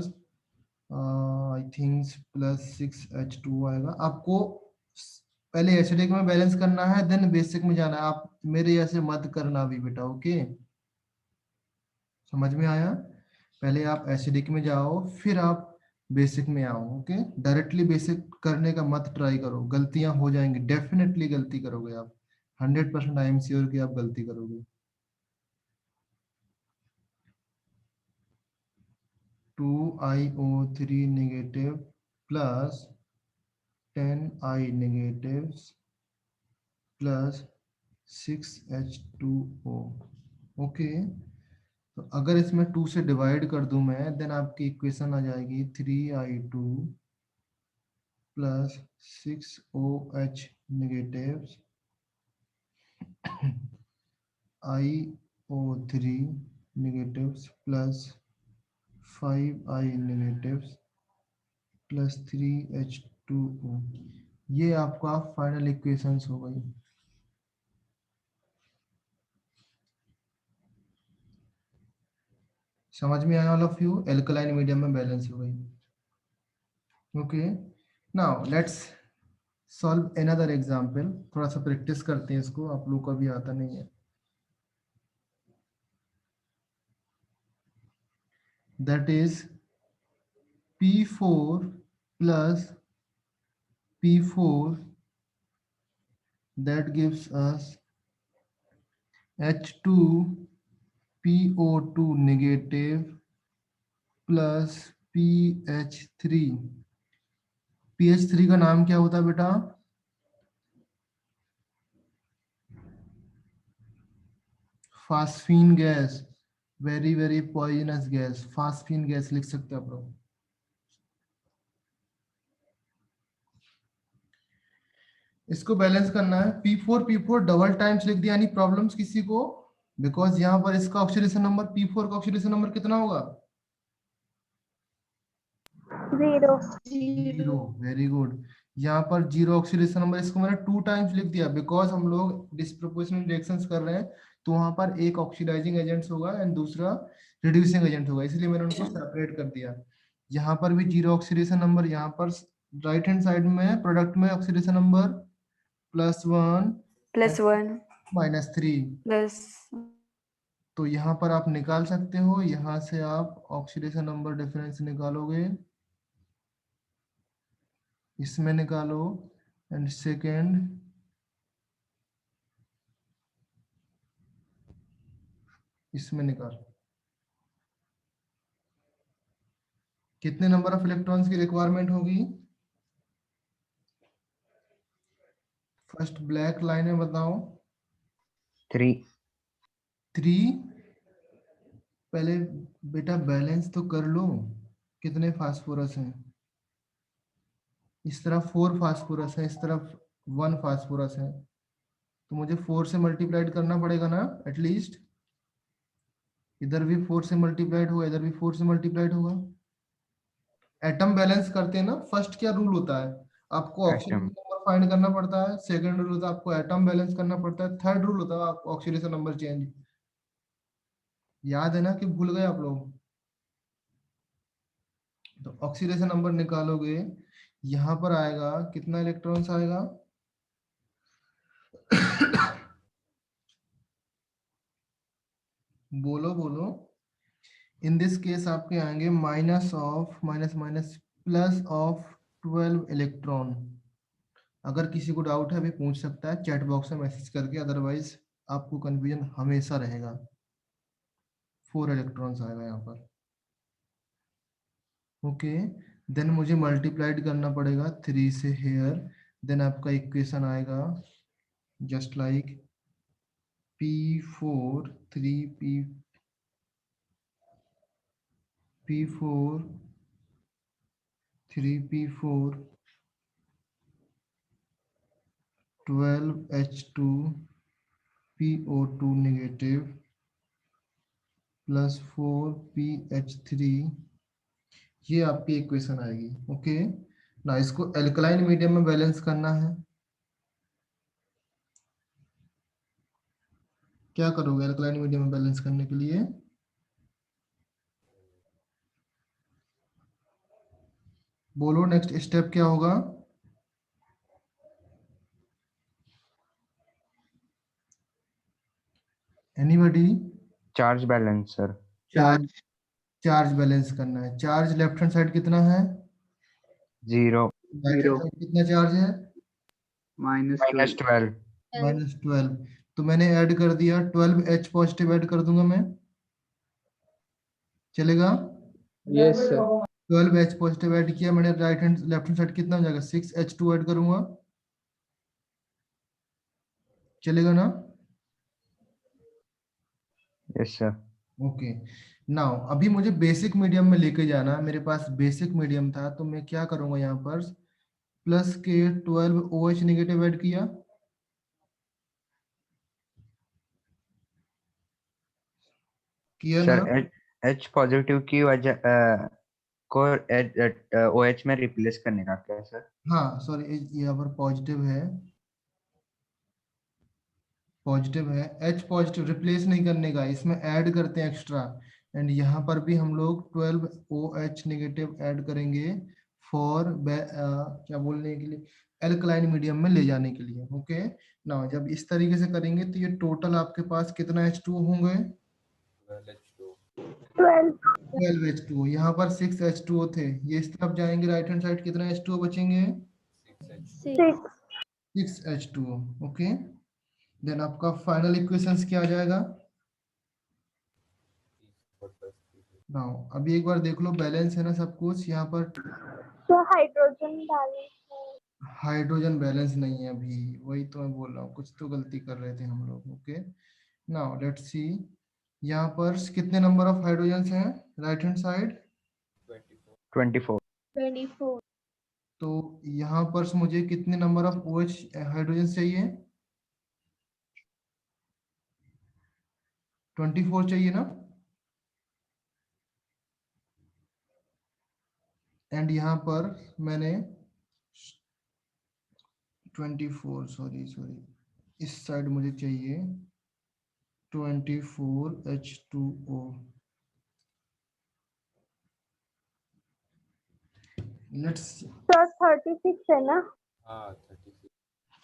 Speaker 1: आई थिंक +6H2 आएगा। आपको पहले एसिडिक में बैलेंस करना है, देन बेसिक में जाना है। आप मेरे ऐसे मत करना भी बेटा, ओके समझ में आया? पहले आप एसिडिक में जाओ फिर आप बेसिक में आओ, ओके डायरेक्टली बेसिक करने का मत ट्राई करो, गलतियां हो जाएंगी, डेफिनेटली गलती करोगे आप, 100% आई एम श्योर कि आप गलती करोगे। 2iO3 negative plus 10i negatives plus 6H2O, okay तो अगर इसमें 2 से डिवाइड कर दूं मैं, देन आपकी इक्वेशन आ जाएगी 3i2 plus 6OH negatives iO3 negatives plus 5i negatives plus 3H2O, ये आपका फाइनल इक्वेशंस हो गई। समझ में आया all of you? Alkaline medium में बैलेंस हो गई। Okay now let's solve another example, थोड़ा सा प्रैक्टिस करते हैं इसको, आप लोग को भी आता नहीं है। That is P4 plus P4 that gives us H2PO2 negative plus PH3। PH3 का नाम क्या होता है बेटा? Phosphine gas, very very poisonous gas, phosphine gas लिख सकते हैं आप लोग। इसको बैलेंस करना है, P4 डबल टाइम्स लिख दिया, यानी प्रॉब्लम्स किसी को, बिकॉज यहाँ पर इसका ऑक्सीडेशन नंबर P4 का ऑक्सीडेशन नंबर कितना होगा?
Speaker 2: 0.
Speaker 1: 0, वेरी गुड। यहाँ पर 0 ऑक्सीडेशन नंबर, इसको मैंने 2 टाइम्स लिख दिया बिकॉज हम लोग डिस्प्रोपोर्शनल रिएक्शंस कर रहे हैं, तो वहां पर एक ऑक्सीडाइजिंग एजेंट होगा एंड दूसरा रिड्यूसिंग एजेंट होगा, इसलिए मैंने उनको सेपरेट कर दिया। यहाँ पर भी 0 ऑक्सीडेशन नंबर, यहाँ पर राइट हैंड साइड में प्रोडक्ट में ऑक्सीडेशन नंबर +1
Speaker 5: +1
Speaker 1: -3,
Speaker 5: plus
Speaker 1: तो यहाँ पर आप निकाल सकते हो, यहाँ से आप ऑक्सीडेशन नंबर डिफरेंस निकालोगे, इसमें निकालो एंड सेकेंड इसमें निकालो। कितने नंबर ऑफ इलेक्ट्रॉन्स की रिक्वायरमेंट होगी? फर्स्ट ब्लैक लाइन में बताओ।
Speaker 4: 3
Speaker 1: 3, पहले बेटा बैलेंस तो कर लो, कितने फास्फोरस हैं। इस तरफ 4 फास्फोरस है, इस तरफ 1 फास्फोरस है, तो मुझे 4 से मल्टीप्लाइड करना पड़ेगा ना एटलीस्ट। इधर भी 4 से मल्टीप्लाइड होगा, इधर भी 4 से मल्टीप्लाइड होगा। एटम बैलेंस करते हैं ना, फर्स्ट क्या रूल होता है, आपको ऑक्सीडेशन
Speaker 4: एटम।
Speaker 1: नंबर फाइंड करना पड़ता है। सेकंड रूल होता है आपको एटम बैलेंस करना पड़ता है। थर्ड रूल होता है आपको ऑक्सीडेशन नंबर चेंज। याद है ना कि भूल गए आप लोग? तो ऑक्सीडेशन नंबर निकालोगे, यहाँ पर आएगा कितना इलेक्ट्रॉन्स आएगा? बोलो बोलो। इन दिस केस आपके आएंगे minus of minus minus plus of 12 electron. अगर किसी को डाउट है अभी पूछ सकता है चैट बॉक्स में मैसेज करके, अदरवाइज आपको कंफ्यूजन हमेशा रहेगा। 4 इलेक्ट्रॉन्स आएगा यहाँ पर। ओके, देन मुझे मल्टीप्लाइड करना पड़ेगा 3 से हेयर। देन आपका इक्वेशन आएगा just like P4 P4 3P4 12H2 PO2 negative plus 4PH3, ये आपकी इक्वेशन आएगी। ओके ना, इसको एल्कलाइन मीडियम में बैलेंस करना है। क्या करोगे एल्कलाइन मीडियम में बैलेंस करने के लिए? बोलो नेक्स्ट स्टेप क्या होगा? Anybody?
Speaker 4: Charge balance sir.
Speaker 1: Charge, charge balance करना है। चार्ज लेफ्ट हैंड साइड कितना है?
Speaker 4: 0
Speaker 1: राइट हैंड साइड कितना चार्ज है?
Speaker 4: -12।
Speaker 1: -12। तो मैंने ऐड कर दिया 12H पॉजिटिव ऐड कर दूंगा मैं, चलेगा?
Speaker 5: Yes sir.
Speaker 1: 12H positive add किया मैंने, right hand left hand side कितना हो जाएगा? 6H2 ऐड करूंगा, चलेगा ना?
Speaker 4: Yes sir.
Speaker 1: ओके नाउ अभी मुझे बेसिक मीडियम में लेके जाना है। मेरे पास बेसिक मीडियम था, तो मैं क्या करूंगा यहाँ पर प्लस के 12OH नेगेटिव ऐड किया, किया ना?
Speaker 4: सर H पॉजिटिव की वजह को OH में रिप्लेस करने का क्या है सर?
Speaker 1: हाँ सॉरी, यहाँ पर पॉजिटिव है, पॉजिटिव है। H पॉजिटिव रिप्लेस नहीं करने का, इसमें ऐड करते हैं एक्स्ट्रा। एंड यहाँ पर भी हम लोग 12OH नेगेटिव ऐड करेंगे फॉर क्या बोलने के लिए, एल्कलाइन मीडियम में ले जाने के लिए। ओके ना, जब इस तरीके से करेंगे तो ये टोटल आपके पास कितना H2 होंगे?
Speaker 2: 12.
Speaker 1: 12H2। यहाँ पर 6H2O थे, ये इस तरफ जाएंगे राइट हैंड साइड, कितना H2O बचेंगे?
Speaker 2: 6.
Speaker 1: 6H2O। ओके, देन आपका फाइनल इक्वेशंस क्या आ जाएगा? नाउ अभी एक बार देख लो, बैलेंस है ना सब कुछ यहाँ पर?
Speaker 2: So hydrogen balance है.
Speaker 1: हाइड्रोजन बैलेंस नहीं है अभी, वही तो मैं बोल रहा हूँ, कुछ तो गलती कर रहे थे हम लोग। ओके नाउ लेट्स सी, यहाँ पर कितने नंबर ऑफ हाइड्रोजन्स हैं राइट हैंड साइड?
Speaker 4: 24।
Speaker 2: 24.
Speaker 1: तो यहाँ पर मुझे कितने नंबर ऑफ OH हाइड्रोजन चाहिए? 24 चाहिए ना? एंड यहाँ पर मैंने 24, सॉरी सॉरी, इस साइड मुझे चाहिए 24H2O। लेट्स
Speaker 2: So 36 है ना?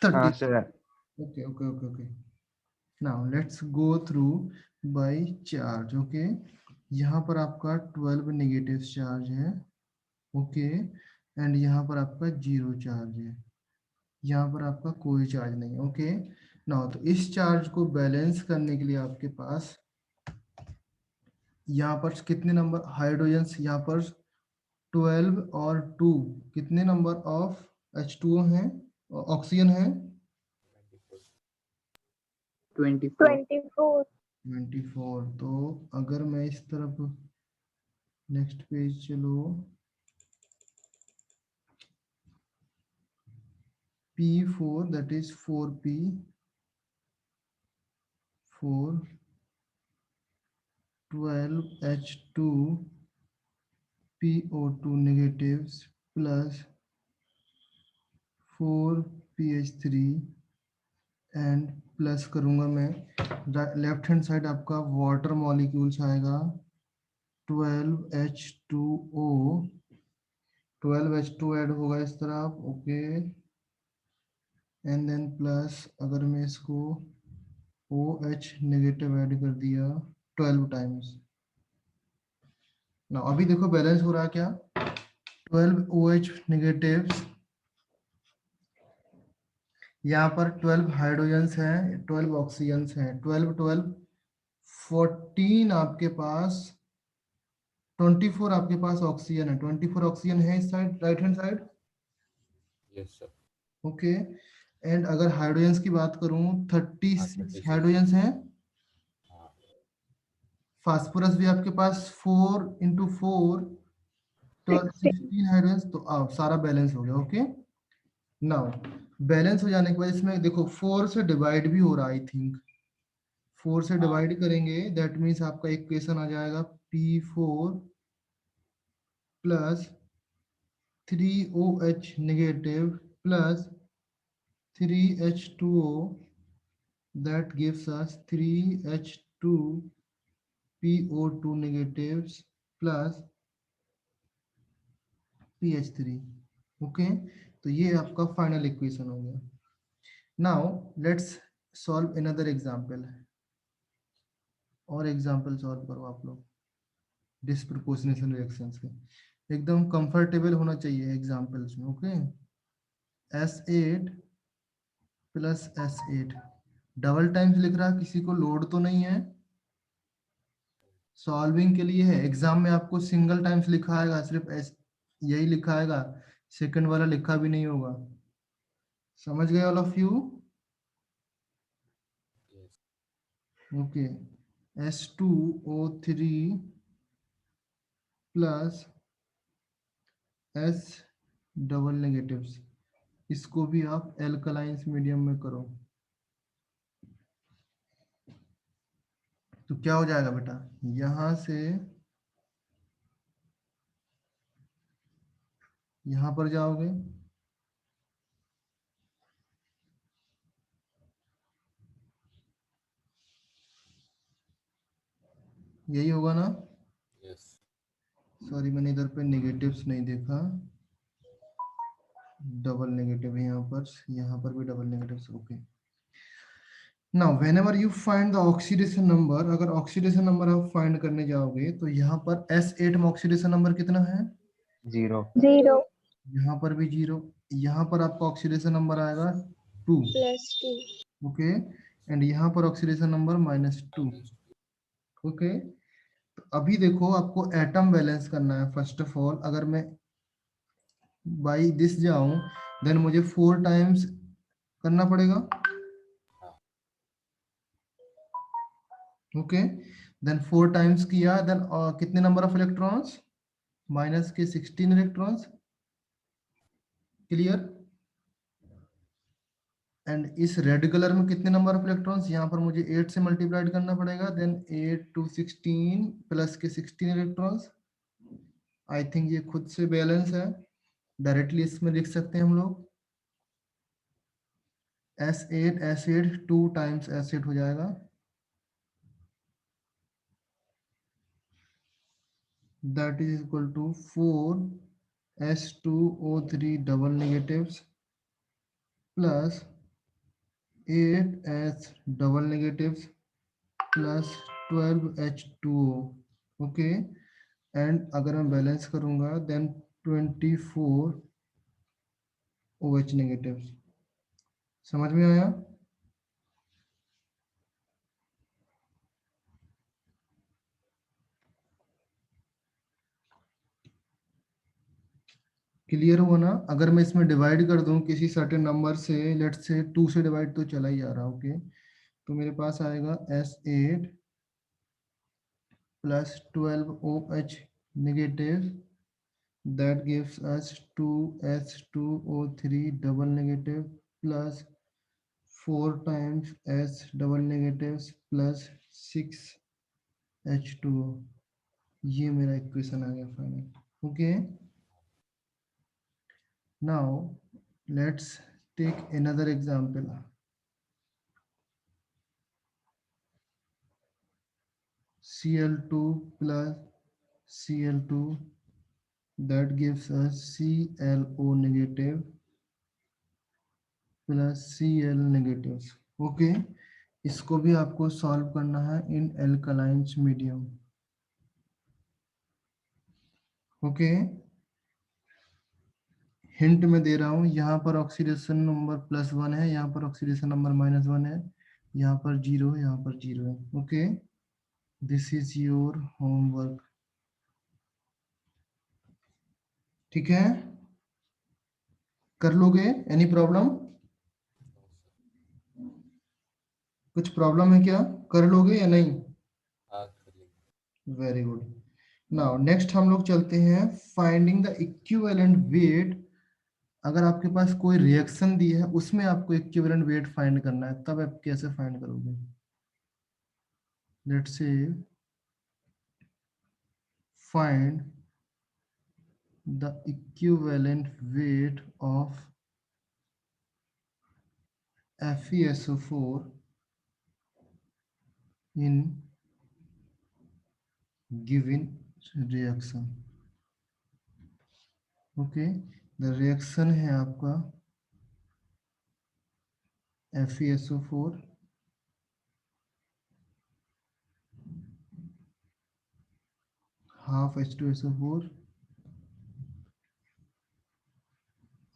Speaker 1: 30।
Speaker 4: हाँ sir.
Speaker 1: Okay okay okay okay, now let's go through by charge. Okay, यहाँ पर आपका 12 नेगेटिव चार्ज है। ओके एंड यहाँ पर आपका 0 चार्ज है, यहाँ पर आपका कोई चार्ज नहीं है। ओके नाउ तो इस चार्ज को बैलेंस करने के लिए आपके पास यहाँ पर कितने नंबर हाइड्रोजन्स, यहाँ पर 12 और 2, कितने नंबर ऑफ H2O हैं, ऑक्सीजन है?
Speaker 5: 24.
Speaker 2: 24.
Speaker 1: 24। तो अगर मैं इस तरफ नेक्स्ट पेज चलो। P4 that is 4P 4 12H2 PO2 negatives plus 4PH3 and plus करूंगा मैं लेफ्ट हैंड साइड आपका वाटर मॉलिक्यूल्स आएगा 12H2O 12H2 ऐड होगा इस तरफ, ओके, एंड देन प्लस अगर मैं इसको OH नेगेटिव ऐड कर दिया 12 टाइम्स ना। अभी देखो बैलेंस हो रहा है क्या, 12 OH नेगेटिव्स, यहाँ पर 12 हाइड्रोजन्स हैं, 12 ऑक्सीजन्स हैं, 12 12 14 आपके पास 24 आपके पास ऑक्सीजन है, 24 ऑक्सीजन है इस side right hand side,
Speaker 5: yes sir.
Speaker 1: Okay. And अगर हाइड्रोजन्स की बात करूं 36 हाइड्रोजन्स हैं, फास्फोरस भी आपके पास 4 into 4 12 16 हाइड्रोजन्स, तो आप सारा बैलेंस हो गया, ओके। नाउ बैलेंस हो जाने के बाद इसमें देखो 4 से डिवाइड भी हो रहा है, आई थिंक 4 से डिवाइड करेंगे, दैट मीन्स आपका इक्वेशन आ जाएगा P4 plus 3OH negative plus 3H2O, that gives us 3H2 PO2 negatives plus PH3, okay. तो ये आपका फाइनल इक्वेशन हो गया। Now let's solve another example, और एग्जांपल सॉल्व करो आप लोग डिस्प्रपोर्शनेशन रिएक्शंस के, एकदम कंफर्टेबल होना चाहिए एग्जांपल्स में, okay. S8 plus S8 double times लिख रहा है, किसी को लोड तो नहीं है, सॉल्विंग के लिए है। एग्जाम में आपको सिंगल टाइम्स लिखा आएगा, सिर्फ यही लिखा आएगा, सेकंड वाला लिखा भी नहीं होगा, समझ गए all of you, okay. S2O3 plus S double negatives, इसको भी आप एल्कलाइंस मीडियम में करो, तो क्या हो जाएगा बेटा, यहां से यहां पर जाओगे, यही होगा ना,
Speaker 5: यस
Speaker 1: सॉरी मैंने इधर पे नेगेटिव्स नहीं देखा, डबल नेगेटिव है यहाँ पर भी double negative, okay. Now whenever you find the oxidation number, अगर ऑक्सीडेशन नंबर आप फाइंड करने जाओगे तो यहाँ पर S8 में ऑक्सीडेशन नंबर कितना है,
Speaker 4: 0।
Speaker 2: 0
Speaker 1: यहाँ पर भी 0, यहाँ पर आपका ऑक्सीडेशन नंबर आएगा 2,
Speaker 2: +2
Speaker 1: ओके, एंड यहाँ पर ऑक्सीडेशन नंबर -2, ओके। तो अभी देखो आपको एटम बैलेंस करना है फर्स्ट ऑफ ऑल, अगर मैं बाई दिस जाऊं देन मुझे 4 टाइम्स करना पड़ेगा, ओके। देन 4 टाइम्स किया, देन कितने नंबर ऑफ इलेक्ट्रॉन्स, माइनस के 16 इलेक्ट्रॉन्स, क्लियर। एंड इस रेड कलर में कितने नंबर ऑफ इलेक्ट्रॉन्स, यहाँ पर मुझे 8 से मल्टीप्लाइड करना पड़ेगा, देन 8 to 16 प्लस के 16 इलेक्ट्रॉन्स, आई थिंक ये खुद से बैलेंस है, डायरेक्टली इसमें लिख सकते हैं हम लोग, S8 2 टाइम्स S8 हो जाएगा, that is equal to 4 S2O3 double negatives plus 8 S double negatives plus 12 H2O, okay, and अगर मैं बैलेंस करूंगा then 24 OH negatives, समझ में आया, क्लियर हुआ ना। अगर मैं इसमें डिवाइड कर दूं किसी सर्टेन नंबर से, लेट्स से 2 से डिवाइड तो चला ही जा रहा, ओके, तो मेरे पास आएगा S8 plus 12 OH negative, that gives us 2H2O3 double negative plus 4 times S double negatives plus 6H2O. ये मेरा इक्वेशन आ गया final. Okay, now let's take another example. Cl2 plus Cl2, that gives us ClO negative plus Cl negatives। Okay, इसको भी आपको solve करना है इन एल्कलाइंस medium. Okay, hint में दे रहा हूं, यहाँ पर ऑक्सीडेशन नंबर +1 है, यहाँ पर ऑक्सीडेशन नंबर -1 है, यहाँ पर 0 है, यहाँ पर 0 है। Okay, this is your homework. ठीक है, कर लोगे? Any problem? कुछ प्रॉब्लम है क्या? कर लोगे या नहीं?
Speaker 5: हाँ कर लेंगे।
Speaker 1: Very good. नाउ नेक्स्ट हम लोग चलते हैं फाइंडिंग द इक्विवेलेंट वेट। अगर आपके पास कोई रिएक्शन दी है, उसमें आपको इक्विवेलेंट वेट फाइंड करना है, तब आप कैसे फाइंड करोगे? Let's say find the equivalent weight of FeSO4 in given reaction। Okay, the reaction है आपका FeSO4 half H2SO4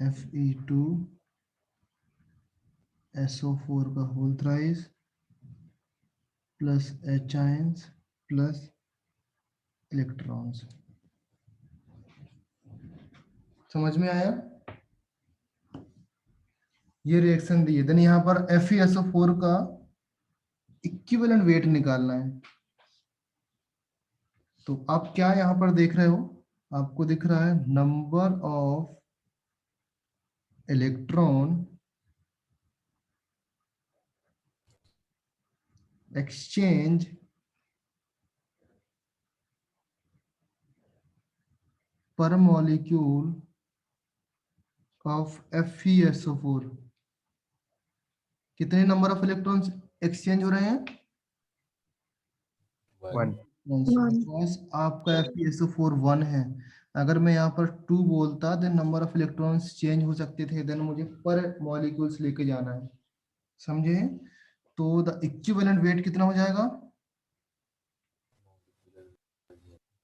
Speaker 1: Fe2SO4 का whole thrice plus H ions plus electrons. समझ में आया? ये रिएक्शन दी है, देन यहाँ पर FeSO4 का इक्विवेलेंट वेट निकालना है। तो आप क्या यहाँ पर देख रहे हो? आपको दिख रहा है नंबर ऑफ इलेक्ट्रॉन एक्सचेंज पर मॉलिक्यूल ऑफ FeSO4। कितने नंबर ऑफ इलेक्ट्रॉन्स एक्सचेंज हो रहे हैं?
Speaker 4: 1।
Speaker 1: बिकॉज आपका FeSO4 1 है। अगर मैं यहाँ पर 2 बोलता, then number of electrons change हो सकते थे, देन मुझे पर मॉलिक्यूल्स लेके जाना है। समझे? तो द इक्विवेलेंट वेट कितना हो जाएगा?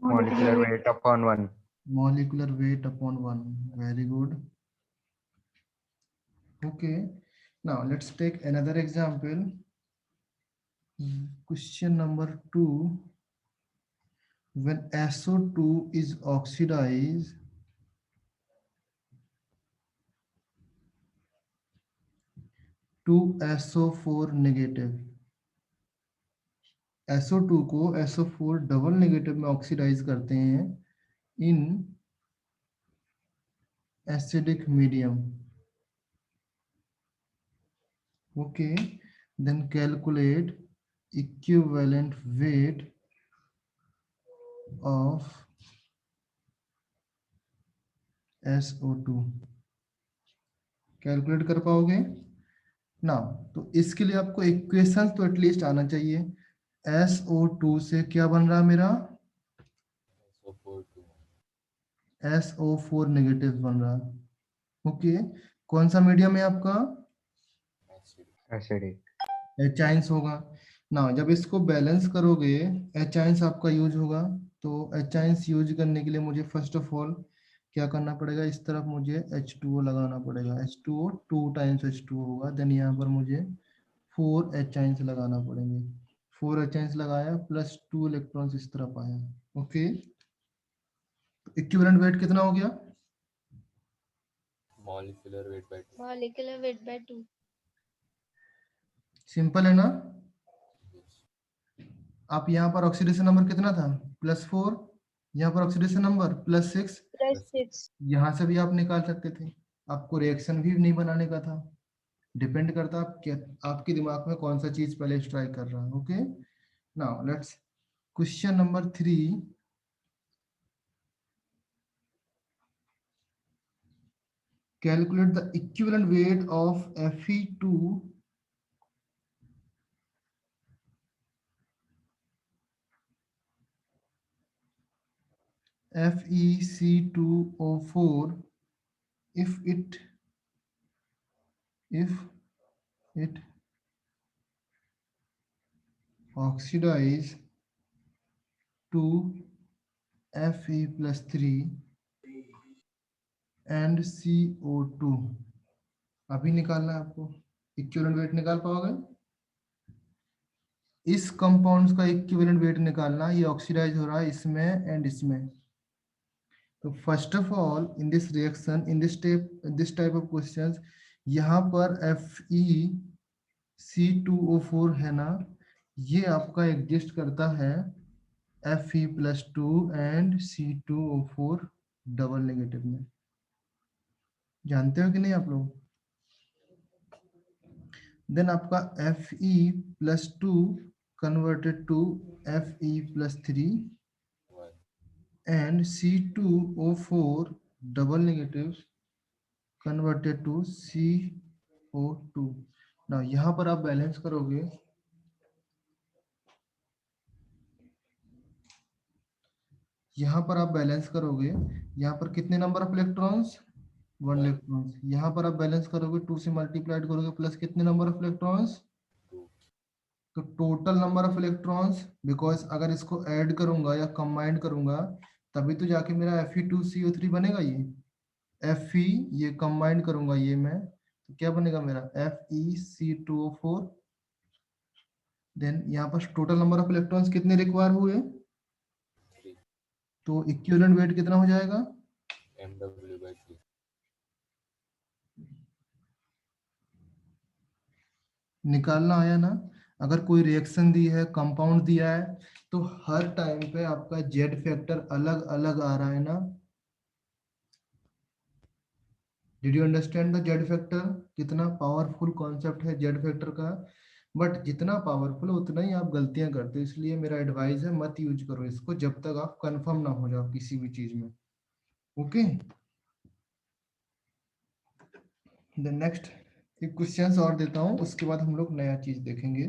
Speaker 4: Molecular weight upon 1।
Speaker 1: Molecular weight upon 1। Very good. Okay, now let's take another example. Question number 2. When SO2 is oxidized to SO4 negative, SO2 को SO4 डबल नेगेटिव में ऑक्सीडाइज करते हैं in acidic medium. Okay, then calculate equivalent weight of SO2। Calculate कर पाओगे ना? तो इसके लिए आपको इक्वेशन तो एटलीस्ट आना चाहिए। SO2 से क्या बन रहा मेरा? SO4 नेगेटिव बन रहा। ओके, कौन सा मीडियम है आपका?
Speaker 4: एसिडिक।
Speaker 1: H आयंस होगा ना। जब इसको बैलेंस करोगे, H आयंस आपका यूज होगा। तो H आयंस यूज करने के लिए मुझे फर्स्ट ऑफ ऑल क्या करना पड़ेगा? इस तरफ मुझे H2O लगाना पड़ेगा। H2O 2 टाइम्स H2O होगा। देन यहाँ पर मुझे 4 H आयंस लगाना पड़ेंगे। 4 H आयंस लगाया प्लस 2 इलेक्ट्रॉन्स इस तरफ आया। ओके, इक्विवेलेंट वेट कितना हो गया?
Speaker 5: Molecular weight by 2।
Speaker 2: Molecular weight by 2।
Speaker 1: Simple है ना?
Speaker 5: Yes।
Speaker 1: आप यहाँ पर ऑक्सीडेशन नंबर कितना था? +4, यहाँ पर ऑक्सीडेशन नंबर +6,
Speaker 2: +6.
Speaker 1: यहाँ से भी आप निकाल सकते थे, आपको रिएक्शन भी नहीं बनाने का था। डिपेंड करता आप क्या, आपके दिमाग में कौन सा चीज पहले स्ट्राइक कर रहा है। Okay, now let's question number 3। Calculate the equivalent weight of Fe2 FeC2O4 if it oxidize to Fe+3 and CO2। अभी निकालना है आपको, इक्विवेलेंट वेट निकाल पाओगे? इस कंपाउंड्स का इक्विवेलेंट वेट निकालना, ये ऑक्सीडाइज हो रहा है इसमें एंड इसमें। तो first of all in this reaction, in this type of questions, यहाँ पर FeC2O4 है ना, ये आपका एग्जिस्ट करता है Fe+2 and C2O4 double negative में। जानते हो कि नहीं आप लोग? देन आपका Fe+2 converted to Fe+3 and C2O4 double negative converted to CO2। now यहाँ पर आप बैलेंस करोगे, यहाँ पर कितने नंबर ऑफ इलेक्ट्रॉन्स? 1 इलेक्ट्रॉन्स। यहाँ पर आप बैलेंस करोगे, 2 से मल्टीप्लाइड करोगे, प्लस कितने नंबर ऑफ इलेक्ट्रॉन्स? तो total number of electrons, because अगर इसको ऐड करूंगा या कंबाइन करूंगा तभी तो जाके मेरा Fe2CO3 बनेगा। ये Fe, ये कंबाइन करूंगा ये मैं, तो क्या बनेगा मेरा FeC2O4। देन यहाँ पर टोटल नंबर ऑफ इलेक्ट्रॉन्स कितने रिक्वायर हुए? तो इक्विवेलेंट वेट कितना हो जाएगा?
Speaker 5: MW/3।
Speaker 1: निकालना आया ना? अगर कोई रिएक्शन दी है, कंपाउंड दिया है, तो हर टाइम पे आपका जेड फैक्टर अलग अलग आ रहा है ना। Did you understand the Z factor? कितना पावरफुल कॉन्सेप्ट है जेड फैक्टर का। बट जितना पावरफुल उतना ही आप गलतियां करते हो, इसलिए मेरा एडवाइस है मत यूज करो इसको जब तक आप कंफर्म ना हो जाओ किसी भी चीज में। ओके, द नेक्स्ट एक क्वेश्चंस और देता हूं, उसके बाद हम लोग नया चीज देखेंगे।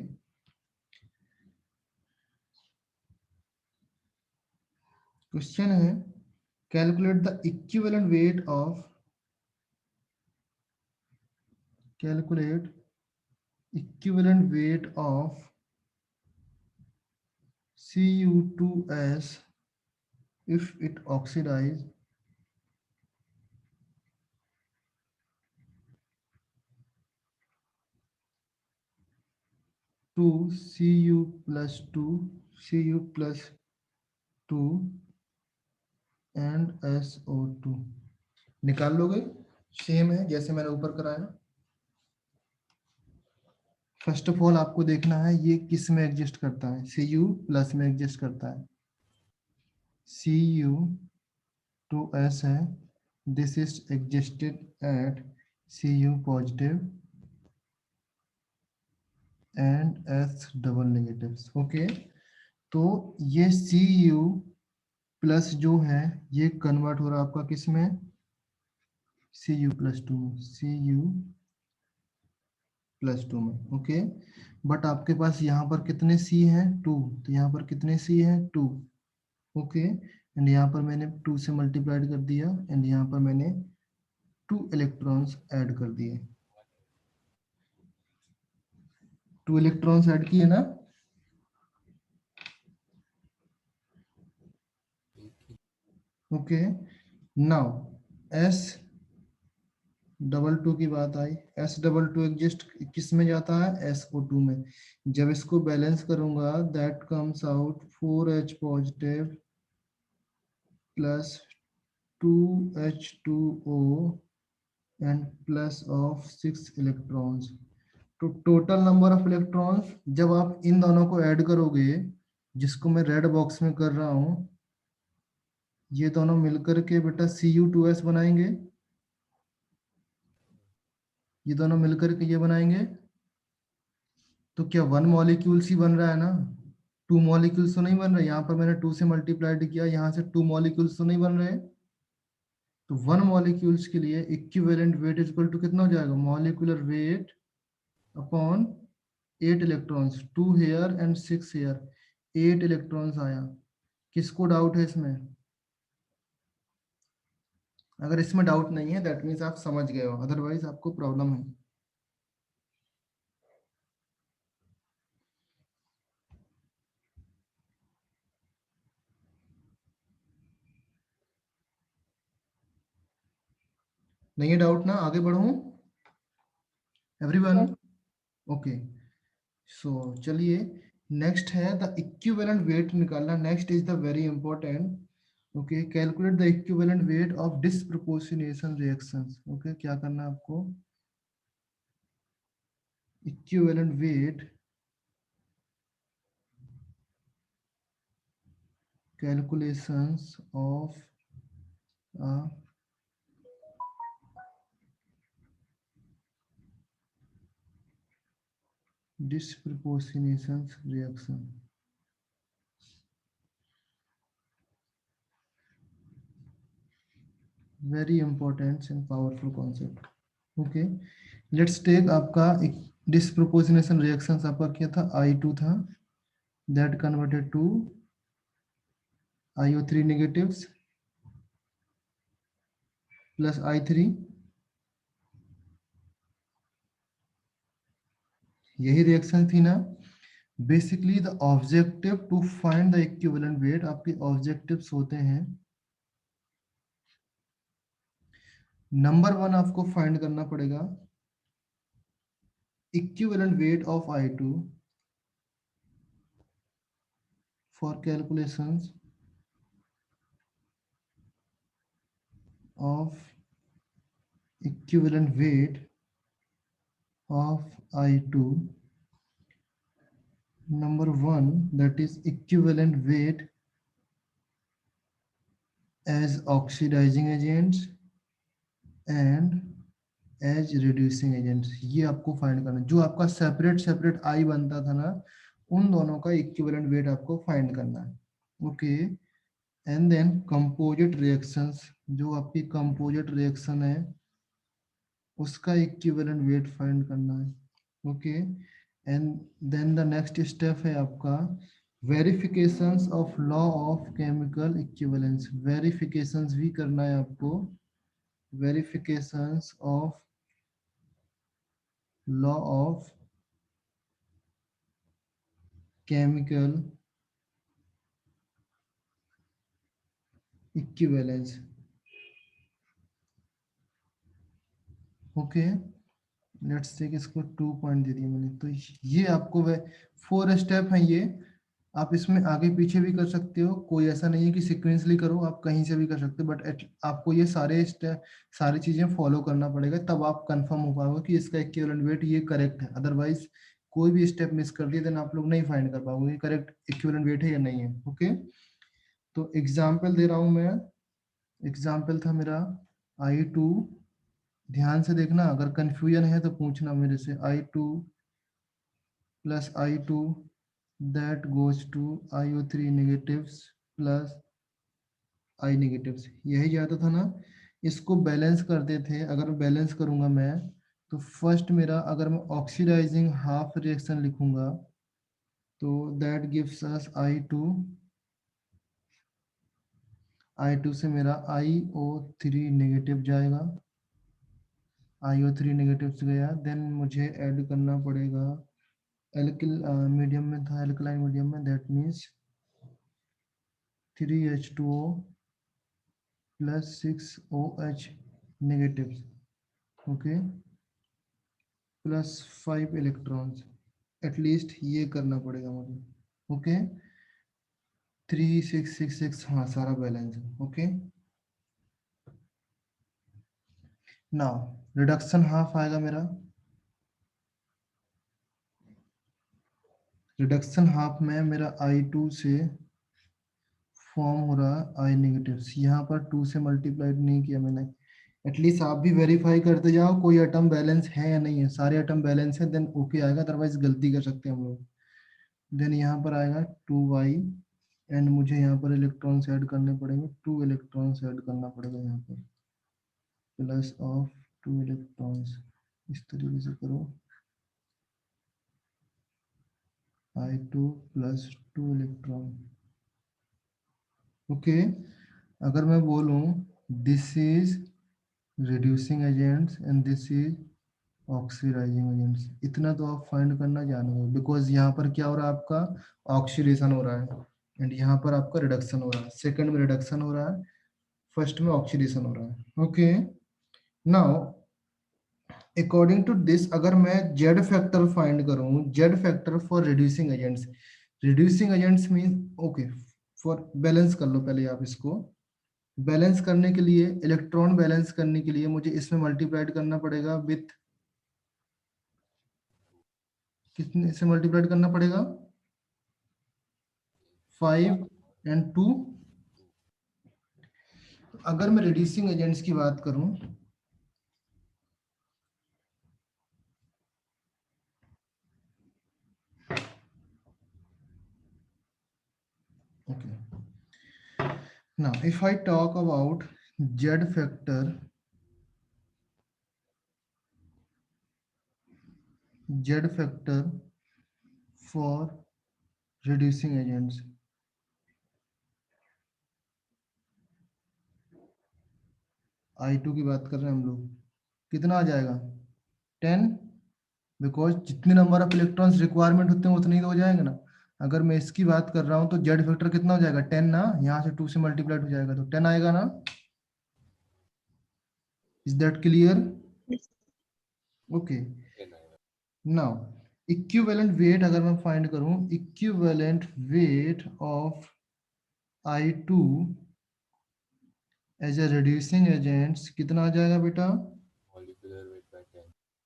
Speaker 1: क्वेश्चन है calculate the equivalent weight of Cu2S if it oxidize to Cu+2 and SO2। निकाल लोगे? सेम है जैसे मैंने ऊपर कराया। फर्स्ट ऑफ ऑल आपको देखना है ये किस में एग्जिस्ट करता है। Cu+ में एग्जिस्ट करता है, Cu2S है, this is existed at Cu positive and S double negatives. Okay, तो ये Cu+ जो है ये कन्वर्ट हो रहा है आपका किस में? Cu+2 में, Cu+2 में। ओके, बट आपके पास यहाँ पर कितने C हैं? 2। तो यहाँ पर कितने C हैं? 2। ओके, एंड यहाँ पर मैंने 2 से मल्टीप्लाइड कर दिया एंड यहाँ पर मैंने 2 इलेक्ट्रॉन्स ऐड कर दिए। 2 इलेक्ट्रॉन्स ऐड किए ना? ओके, नाउ S22 की बात आई। S22 एग्जिस्ट किस में जाता है? SO2 में। जब इसको बैलेंस करूंगा that comes out 4H positive plus 2H2O and plus of 6 electrons. तो टोटल नंबर ऑफ इलेक्ट्रॉन्स जब आप इन दोनों को ऐड करोगे, जिसको मैं रेड बॉक्स में कर रहा हूं, ये दोनों मिलकर के बेटा Cu2S बनाएंगे, ये दोनों मिलकर के ये बनाएंगे। तो क्या 1 मॉलिक्यूल्स ही बन रहा है ना, 2 मॉलिक्यूल्स तो नहीं बन रहे। यहाँ पर मैंने 2 से मल्टीप्लाइड किया, यहाँ से 2 मॉलिक्यूल्स तो नहीं बन रहे। तो 1 मॉलिक्यूल्स के लिए equivalent weight is equal to कितना हो जाएगा, molecular weight upon 8 electrons, 2 here and 6 here, 8 electrons आया। किसको डाउट है इसमें? अगर इसमें डाउट नहीं है दैट मीन्स आप समझ गए हो, अदरवाइज आपको प्रॉब्लम है। नहीं है डाउट ना, आगे बढ़ूं एवरीवन? ओके, सो चलिए नेक्स्ट है द इक्विवेलेंट वेट निकालना। Next is the very important. Okay, calculate the equivalent weight of disproportionation reactions. Okay, क्या करना है आपको? Equivalent weight calculations of a disproportionation reaction. Very important and powerful concept. Okay, let's take आपका disproportionation reactions आपका क्या था, I2 था, that converted to IO3 negatives plus I3। यही रिएक्शन थी ना। Basically the objective to find the equivalent weight, आपके objectives होते हैं नंबर 1 आपको फाइंड करना पड़ेगा equivalent weight of I2 for calculations of equivalent weight of I2, number 1 that is equivalent weight as oxidizing agents and as reducing agents। ये आपको find करना, जो आपका सेपरेट सेपरेट I बनता था ना, उन दोनों का इक्विवेलेंट वेट आपको फाइंड करना है। Okay, and then composite reactions, जो आपकी कंपोजिट रिएक्शन है उसका इक्विवेलेंट वेट फाइंड करना है। Okay, and then the next step है आपका verifications of law of chemical equivalence. Verifications भी करना है आपको, verifications of law of chemical equivalence. Okay, let's take इसको 2 पॉइंट दे दिए मैंने। तो ये आपको 4 स्टेप हैं ये, आप इसमें आगे पीछे भी कर सकते हो, कोई ऐसा नहीं है कि सीक्वेंसली करो, आप कहीं से भी कर सकते हो, बट आपको ये सारे स्टेप सारी चीजें फॉलो करना पड़ेगा, तब आप कंफर्म हो पाओगे कि इसका इक्विवेलेंट वेट ये करेक्ट है। अदरवाइज कोई भी स्टेप मिस कर दिए देन आप लोग नहीं फाइंड कर पाओगे करेक्ट इक्विवेलेंट वेट है या नहीं है। ओके, तो एग्जाम्पल दे रहा हूं मैं। एग्जाम्पल था मेरा I2, ध्यान से देखना, अगर कंफ्यूजन है तो पूछना मेरे से। I2 plus I2 that goes to IO3 negatives plus I negatives, यही जाता था ना। इसको बैलेंस करते थे, अगर बैलेंस करूंगा मैं तो फर्स्ट मेरा, अगर मैं ऑक्सीडाइजिंग हाफ रिएक्शन लिखूंगा तो दैट गिव्स अस I2 से मेरा IO3 नेगेटिव जाएगा, IO3 नेगेटिव से गया, देन मुझे ऐड करना पड़ेगा एल्किल मीडियम में था, एल्कलाइन मीडियम में, that means 3H2O plus 6OH negative. Okay, plus 5 electrons, at least ये करना पड़ेगा मुझे। ओके, 3 6 6 6, हाँ सारा बैलेंस है। ओके, नाउ रिडक्शन हाफ आएगा मेरा। रिडक्शन हाफ में मेरा I2 से फॉर्म हो रहा है आई नेगेटिव्स, यहाँ पर 2 से मल्टीप्लाइड नहीं किया मैंने। एटलीस्ट आप भी वेरीफाई करते जाओ कोई एटम बैलेंस है या नहीं है, सारे एटम बैलेंस है देन ओके आएगा, अदरवाइज गलती कर सकते हैं हम लोग। देन यहाँ पर आएगा 2y एंड मुझे यहाँ पर इलेक्ट्रॉन्स ऐड करने पड़ेंगे, 2 इलेक्ट्रॉन्स ऐड करना पड़ेगा यहाँ पर, प्लस ऑफ 2 इलेक्ट्रॉन्स, इस तरीके से करो I2 प्लस 2 इलेक्ट्रॉन। ओके, अगर मैं बोलूं this is reducing agents and this is oxidizing agents, इतना तो आप फाइंड करना जानोगे, बिकॉज यहाँ पर क्या हो रहा है आपका ऑक्सीडेशन हो रहा है एंड यहाँ पर आपका रिडक्शन हो रहा है, सेकंड में रिडक्शन हो रहा है, फर्स्ट में ऑक्सीडेशन हो रहा है। Okay, now according to this अगर मैं जेड फैक्टर फाइंड करूं, Z factor for reducing agents, reducing agents mean okay for balance कर लो पहले आप इसको, बैलेंस करने के लिए इलेक्ट्रॉन बैलेंस करने के लिए मुझे इसमें मल्टीप्लाइड करना पड़ेगा विथ, कितने से मल्टीप्लाइड करना पड़ेगा 5 एंड 2। अगर मैं रिड्यूसिंग एजेंट्स की बात करूं, okay, now if I talk about z factor, z factor for reducing agents, I2 की बात कर रहे हैं हम लोग, कितना आ जाएगा 10, बिकॉज जितने नंबर ऑफ इलेक्ट्रॉन्स रिक्वायरमेंट होते हैं उतने ही तो हो जाएंगे ना। अगर मैं इसकी बात कर रहा हूं तो जेड फैक्टर कितना हो जाएगा 10 ना, यहाँ से 2 से मल्टीप्लाइड हो जाएगा तो 10 आएगा ना। Is that clear? ओके,
Speaker 5: 10 आएगा।
Speaker 1: नाउ इक्विवेलेंट वेट अगर मैं फाइंड करूं, equivalent weight of I2 as a reducing agents कितना आ जाएगा बेटा,
Speaker 5: Molecular weight by 10.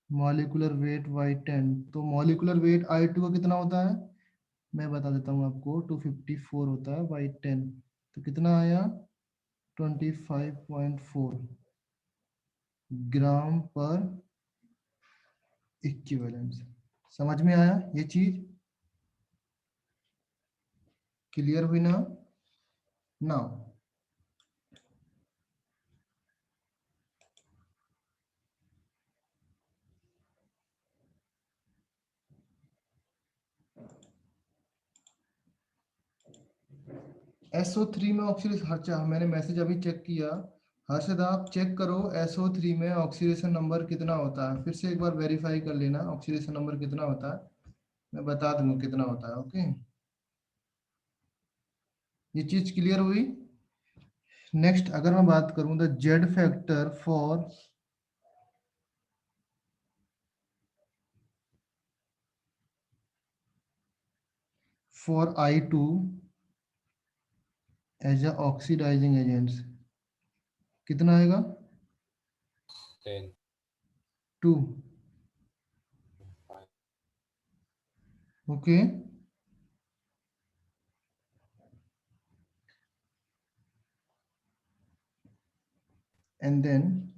Speaker 1: Molecular weight by 10। तो मॉलिक्यूलर वेट I2 का कितना होता है मैं बता देता हूँ आपको, 254 होता है बाई 10, तो कितना आया 25.4 ग्राम पर इक्विवेलेंस। समझ में आया ये चीज, क्लियर हुई ना? नाउ SO3 में ऑक्सीडेशन, अच्छा मैंने मैसेज अभी चेक किया, हर्षद आप चेक करो SO3 में ऑक्सीडेशन नंबर कितना होता है, फिर से एक बार वेरीफाई कर लेना ऑक्सीडेशन नंबर कितना होता है, मैं बता दूंगा कितना होता है। ओके, ये चीज क्लियर हुई। नेक्स्ट अगर मैं बात करूं the Z factor for I2 as a oxidizing agents कितना आएगा
Speaker 5: 10.
Speaker 1: 2।
Speaker 5: 5.
Speaker 1: Okay, and then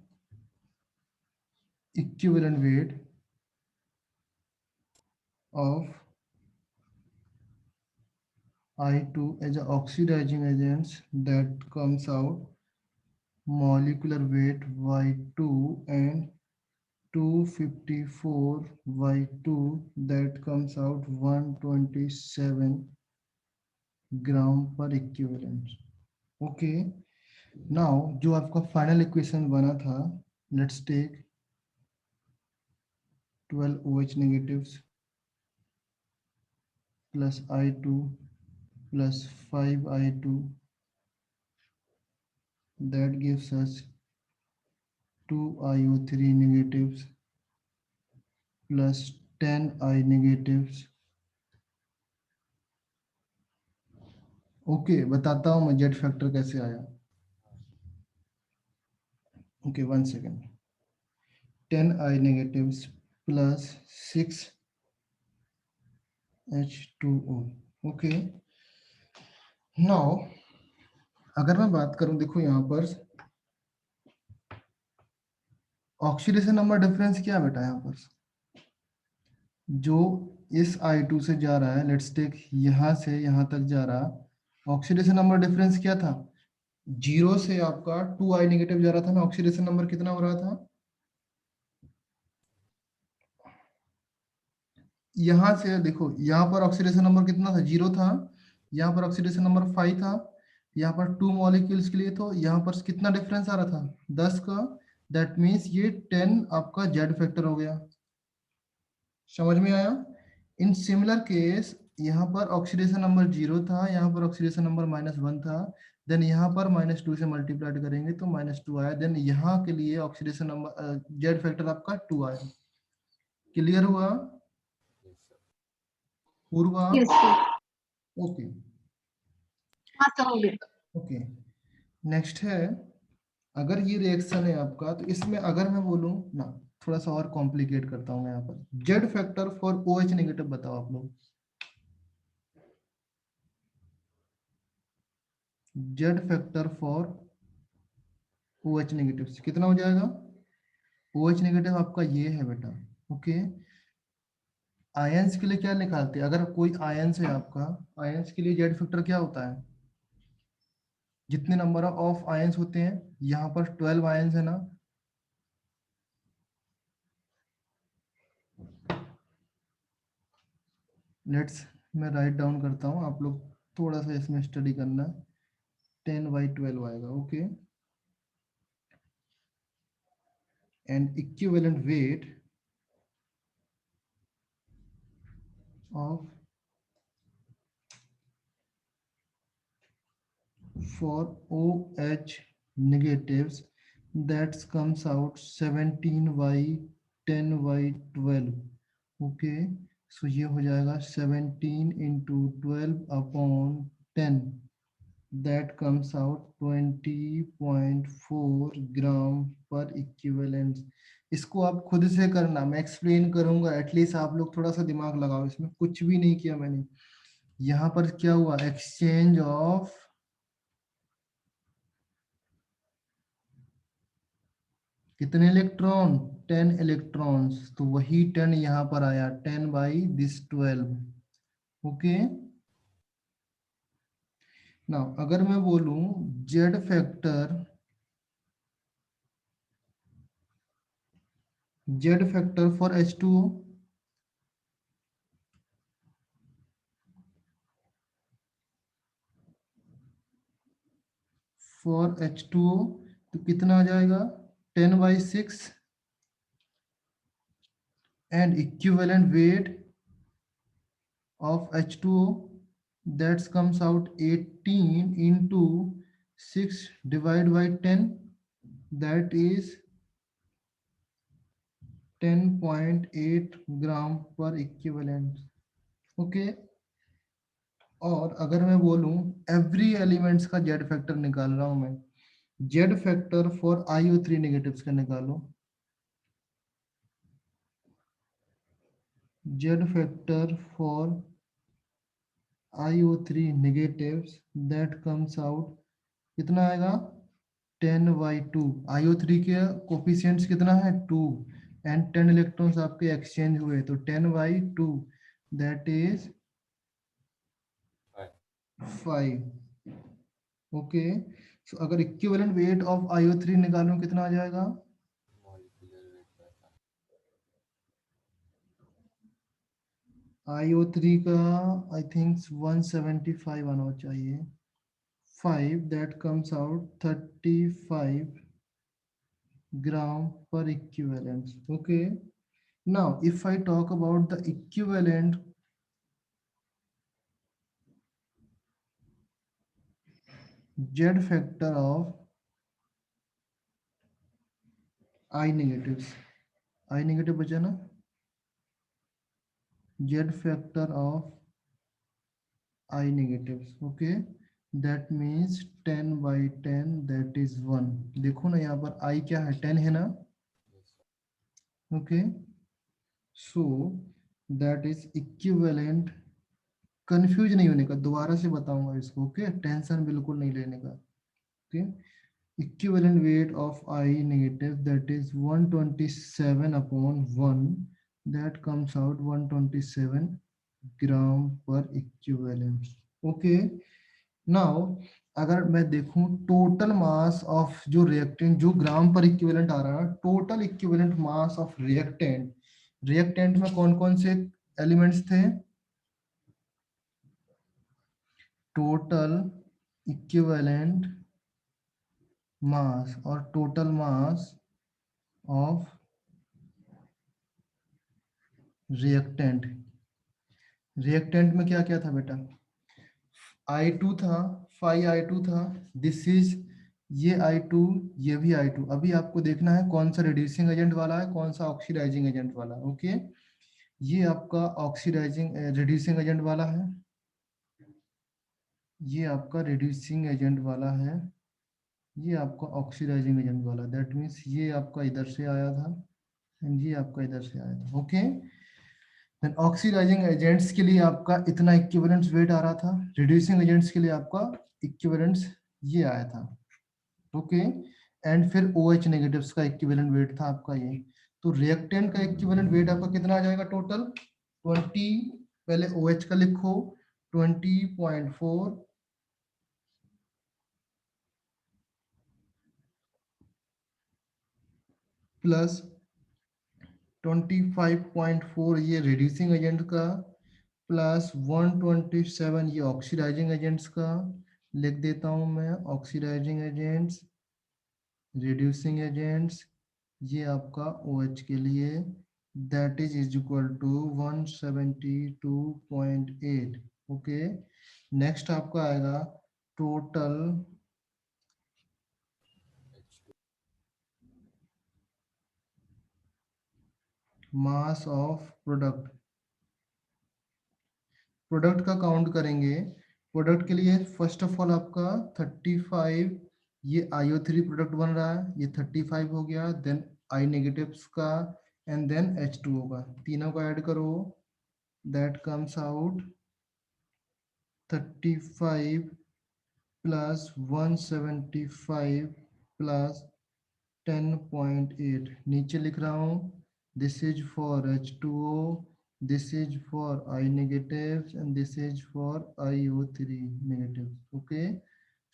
Speaker 1: equivalent weight of I2 as a oxidizing agents that comes out molecular weight Y2 and 254 Y2 that comes out 127 ग्राम पर equivalent. Okay, now जो आपका final equation बना था, let's take 12 OH negatives plus I2 plus 5 I2, that gives us 2 IO3 negatives plus 10 I negatives। Okay, बताता हूँ मैं Z factor कैसे आया। Okay, 1 second, 10 I negatives plus 6 H2O। Okay, now अगर मैं बात करूं, देखो यहाँ पर ऑक्सीडेशन नंबर डिफरेंस क्या है बेटा, यहाँ पर जो इस I2 से जा रहा है, लेट्स टेक यहाँ से यहाँ तक जा रहा, ऑक्सीडेशन नंबर डिफरेंस क्या था, 0 से आपका 2I नेगेटिव जा रहा था ना, ऑक्सीडेशन नंबर कितना हो रहा था, यहाँ से देखो यहाँ पर ऑक्सीडेशन नंबर कितना था, 0 था, यहाँ पर ऑक्सीडेशन नंबर 5 था, यहाँ पर 2 मॉलिक्यूल्स के लिए, तो यहाँ पर कितना डिफरेंस आ रहा था, 10 का, दैट मीन्स ये 10 आपका जेड फैक्टर हो गया। समझ में आया? इन सिमिलर केस यहाँ पर ऑक्सीडेशन नंबर 0 था, यहाँ पर ऑक्सीडेशन नंबर -1 था, देन यहाँ पर -2 से मल्टीप्लाई करेंगे तो -2 आया, देन यहाँ के लिए ऑक्सीडेशन नंबर जेड फैक्टर आपका 2 आया। क्लियर हुआ?
Speaker 5: Yes, sir.
Speaker 1: पूर्वा?
Speaker 6: Yes, sir.
Speaker 1: ओके
Speaker 6: हाँ सर, हो गया।
Speaker 1: ओके। नेक्स्ट है, अगर ये रिएक्शन है आपका, तो इसमें अगर मैं बोलूं ना, थोड़ा सा और कॉम्प्लिकेट करता हूं मैं यहाँ पर, Z factor for OH negative बताओ आप लोग। Z factor for OH negative कितना हो जाएगा? OH नेगेटिव आपका ये है बेटा, ओके। आयंस के लिए क्या निकालते हैं, अगर कोई आयंस है आपका, आयंस के लिए जेड फैक्टर क्या होता है, जितने नंबर ऑफ आयंस होते हैं, यहाँ पर 12 आयंस है ना, लेट्स मैं राइट डाउन करता हूँ, आप लोग थोड़ा सा इसमें स्टडी करना, 10/12 आएगा, okay. And equivalent weight of for OH negatives that comes out 17/10/12, okay. So ये हो जाएगा 17 × 12/10, that comes out 20.4 ग्राम पर इक्विवेलेंट। इसको आप खुद से करना, मैं एक्सप्लेन करूंगा, एटलीस्ट आप लोग थोड़ा सा दिमाग लगाओ, इसमें कुछ भी नहीं किया मैंने। यहाँ पर क्या हुआ, एक्सचेंज ऑफ कितने इलेक्ट्रॉन, 10 इलेक्ट्रॉन्स, तो वही 10 यहाँ पर आया, 10/12, ओके। ना अगर मैं बोलूं जेड फैक्टर फॉर H2O, तो कितना आ जाएगा, 10/6, and equivalent wait of H2O that comes out 18 × 6 divided by 10, that is 10.8 ग्राम पर इक्विवेलेंट, ओके। और अगर मैं बोलूं एवरी एलिमेंट्स का जेड फैक्टर निकाल रहा हूं मैं, Z factor for IO3 negatives का निकालो, Z factor for IO3 negatives that comes out कितना आएगा, 10/2। IO3 के कोफिशिएंट्स कितना है, 2, एंड 10 इलेक्ट्रॉन्स आपके एक्सचेंज हुए, तो 10/2, दैट इज 5, ओके। सो अगर इक्विवेलेंट वेट ऑफ IO3 निकालूं कितना आ जाएगा,
Speaker 5: Molecular weight by time.
Speaker 1: IO3 का आई थिंक 175 आना चाहिए, 5, that comes out 35 gram per equivalent, okay. Now if I talk about the equivalent Z factor of I negatives, I negative बचा ना, Z factor of I negatives, okay, that means 10/10, that is 1। देखो ना यहाँ पर I क्या है, 10 है ना,
Speaker 5: Yes, sir.
Speaker 1: okay, so that is equivalent। Confuse नहीं होने का, दोबारा से बताऊंगा इसको, ओके, टेंशन बिल्कुल नहीं लेने का। Okay, equivalent weight of I negative, that is 127 upon 1, that comes out 127 gram per equivalent. Okay, now अगर मैं देखूं टोटल मास ऑफ जो रिएक्टेंट जो ग्राम पर इक्विवेलेंट आ रहा है, total equivalent mass of reactant, reactant में कौन कौन से एलिमेंट्स थे? टोटल इक्विवेलेंट मास और total mass of reactant. Reactant में क्या क्या था बेटा? I2 था, 5I2 था, दिस इज ये I2, ये भी I2। अभी आपको देखना है कौन सा रिड्यूसिंग एजेंट वाला है, कौन सा ऑक्सीडाइजिंग एजेंट वाला है। ओके, ये आपका ऑक्सीडाइजिंग रिड्यूसिंग एजेंट वाला है, ये आपका रिड्यूसिंग एजेंट वाला है, ये आपका ऑक्सीडाइजिंग एजेंट वाला। दैट मीन्स ये आपका इधर से आया था एंड ये आपका इधर से आया था। ओके, देन ऑक्सीडाइजिंग एजेंट्स के लिए आपका इतना इक्विवेलेंट वेट आ रहा था, रिड्यूसिंग एजेंट्स के लिए आपका इक्विवेलेंट्स ये आया था। ओके, एंड फिर OH नेगेटिव्स का इक्विवेलेंट वेट था आपका ये। तो रिएक्टेंट का इक्विवेलेंट वेट आपका कितना आ जाएगा टोटल? 20, पहले OH का लिखो 20.4 प्लस 25.4 ये रिड्यूसिंग एजेंट का, प्लस 127 ये ऑक्सीडाइजिंग एजेंट्स का। लिख देता हूं मैं, ऑक्सीडाइजिंग एजेंट्स, रिड्यूसिंग एजेंट्स, ये आपका OH के लिए, that is equal to 172.8। Okay, next आपका आएगा total mass of product. Product का काउंट करेंगे, प्रोडक्ट के लिए फर्स्ट ऑफ ऑल आपका 35, ये IO3 प्रोडक्ट बन रहा है, ये 35 हो गया, देन I नेगेटिव्स का एंड देन H2 होगा, तीनों को ऐड करो, that comes out 35 plus 175 plus 10.8। नीचे लिख रहा हूँ, this is for H2O, this is for I negatives and this is for IO3 negatives. Okay,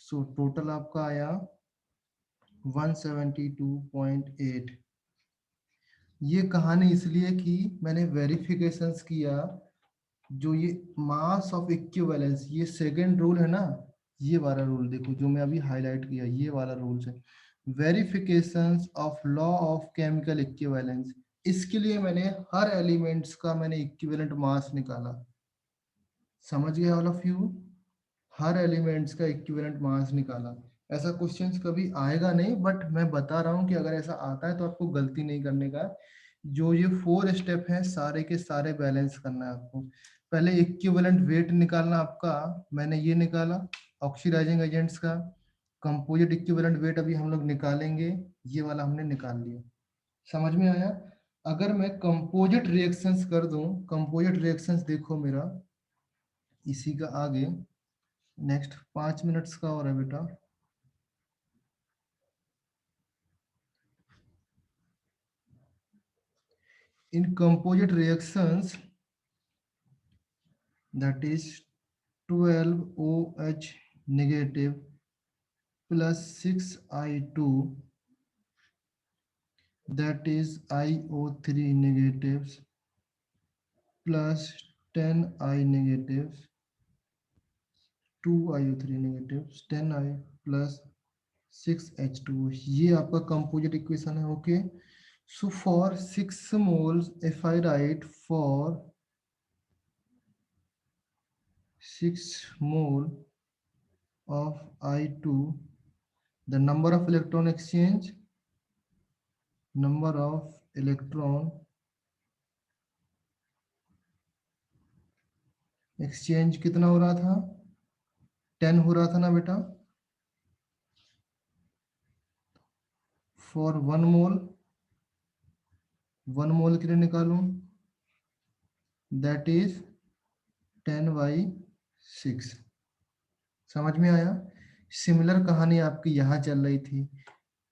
Speaker 1: so total आपका आया 172.8। ये कहानी इसलिए कि मैंने वेरिफिकेशंस किया, जो ये मास ऑफ इक्विवेलेंस, ये सेकंड रूल है ना, ये वाला रूल देखो जो मैं अभी हाईलाइट किया, ये वाला रूल है verifications of law of chemical equivalence. इसके लिए मैंने हर एलिमेंट्स का मैंने इक्विवेलेंट मास निकाला। समझ गए all of you? Her elements का इक्विवेलेंट मास निकाला। ऐसा क्वेश्चंस कभी आएगा नहीं, बट मैं बता रहा हूँ कि अगर ऐसा आता है तो आपको गलती नहीं करने का। जो ये 4 स्टेप हैं सारे के सारे बैलेंस करना है आपको। पहले इक्विवेलेंट वेट निकालना आपका, मैंने ये निकाला ऑक्सीडाइजिंग एजेंट्स का। कंपोजिट इक्विवेलेंट वेट अभी हम लोग निकालेंगे, ये वाला हमने निकाल लिया। समझ में आया? अगर मैं कंपोजिट रिएक्शंस कर दूं, कंपोजिट रिएक्शंस देखो मेरा इसी का आगे नेक्स्ट 5 मिनट्स का और है बेटा। इन composite reactions that is 12OH negative plus 6I2, that is IO3 negatives plus 10I negatives, 2 IO3 negatives, 10I plus 6H2, ये आपका कंपोजिट इक्वेशन है। Okay, so for 6 moles if I write for 6 mole of I2, the number of electron exchange, number of electron exchange कितना हो रहा था? 10 हो रहा था ना बेटा? for 1 mole, 1 mole के लिए निकालूं, that is 10/6। समझ में आया? सिमिलर कहानी आपकी यहाँ चल रही थी।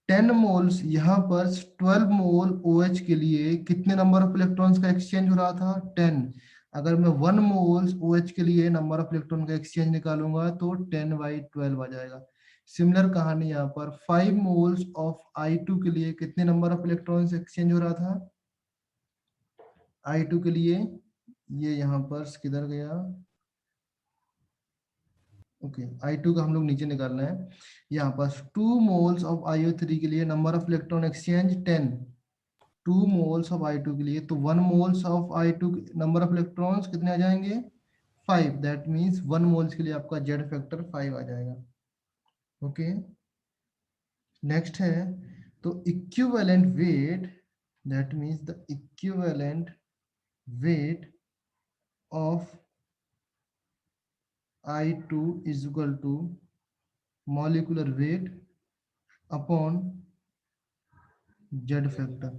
Speaker 1: 10 मोल्स यहाँ पर 12 मोल OH के लिए कितने नंबर ऑफ इलेक्ट्रॉन्स का एक्सचेंज हो रहा था? 10। अगर मैं 1 मोल्स OH के लिए नंबर ऑफ इलेक्ट्रॉन का एक्सचेंज निकालूंगा तो 10/12 आ जाएगा। सिमिलर कहानी यहाँ पर 5 मोल्स ऑफ I2 के लिए कितने नंबर ऑफ इलेक्ट्रॉन्स एक्सचेंज हो रहा था? I2 के लिए ये यहाँ पर किधर गया? ओके, I2 का हम लोग नीचे निकालना है। यहाँ पर 2 मोल्स ऑफ IO3 के लिए number of electron exchange 10। 2 moles of I2 के लिए तो 1 moles of I2 number of electrons कितने आ जाएंगे? 5। दैट मीन्स 1 मोल्स के लिए आपका Z फैक्टर 5 आ जाएगा। ओके, नेक्स्ट है तो equivalent weight, that means the equivalent weight of I2 is equal to molecular weight upon Z factor।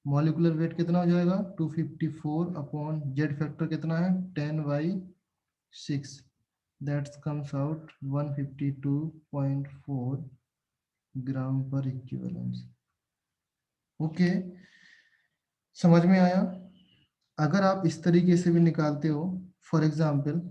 Speaker 1: molecular weight कितना हो जाएगा? 254 अपॉन Z factor कितना है? 10/6। that comes out 152.4 ग्राम पर इक्विवेलेंस। ओके, समझ में आया? अगर आप इस तरीके से भी निकालते हो, फॉर एग्जाम्पल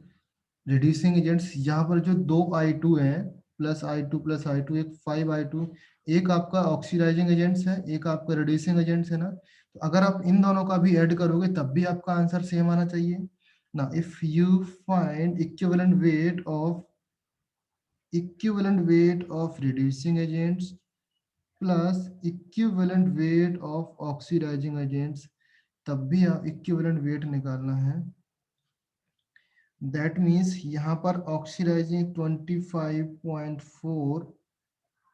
Speaker 1: रिड्यूसिंग एजेंट्स, यहाँ पर जो 2 I2 हैं प्लस I2 प्लस I2, एक 5 I2, एक आपका ऑक्सीडाइजिंग एजेंट्स है, एक आपका रिड्यूसिंग एजेंट्स है ना। तो अगर आप इन दोनों का भी ऐड करोगे तब भी आपका आंसर सेम आना चाहिए ना। If you find equivalent weight of reducing agents plus equivalent weight of oxidizing agents, तब भी आप इक्विवेलेंट वेट निकालना है। दैट मीन्स यहाँ पर ऑक्सीडाइजिंग 25.4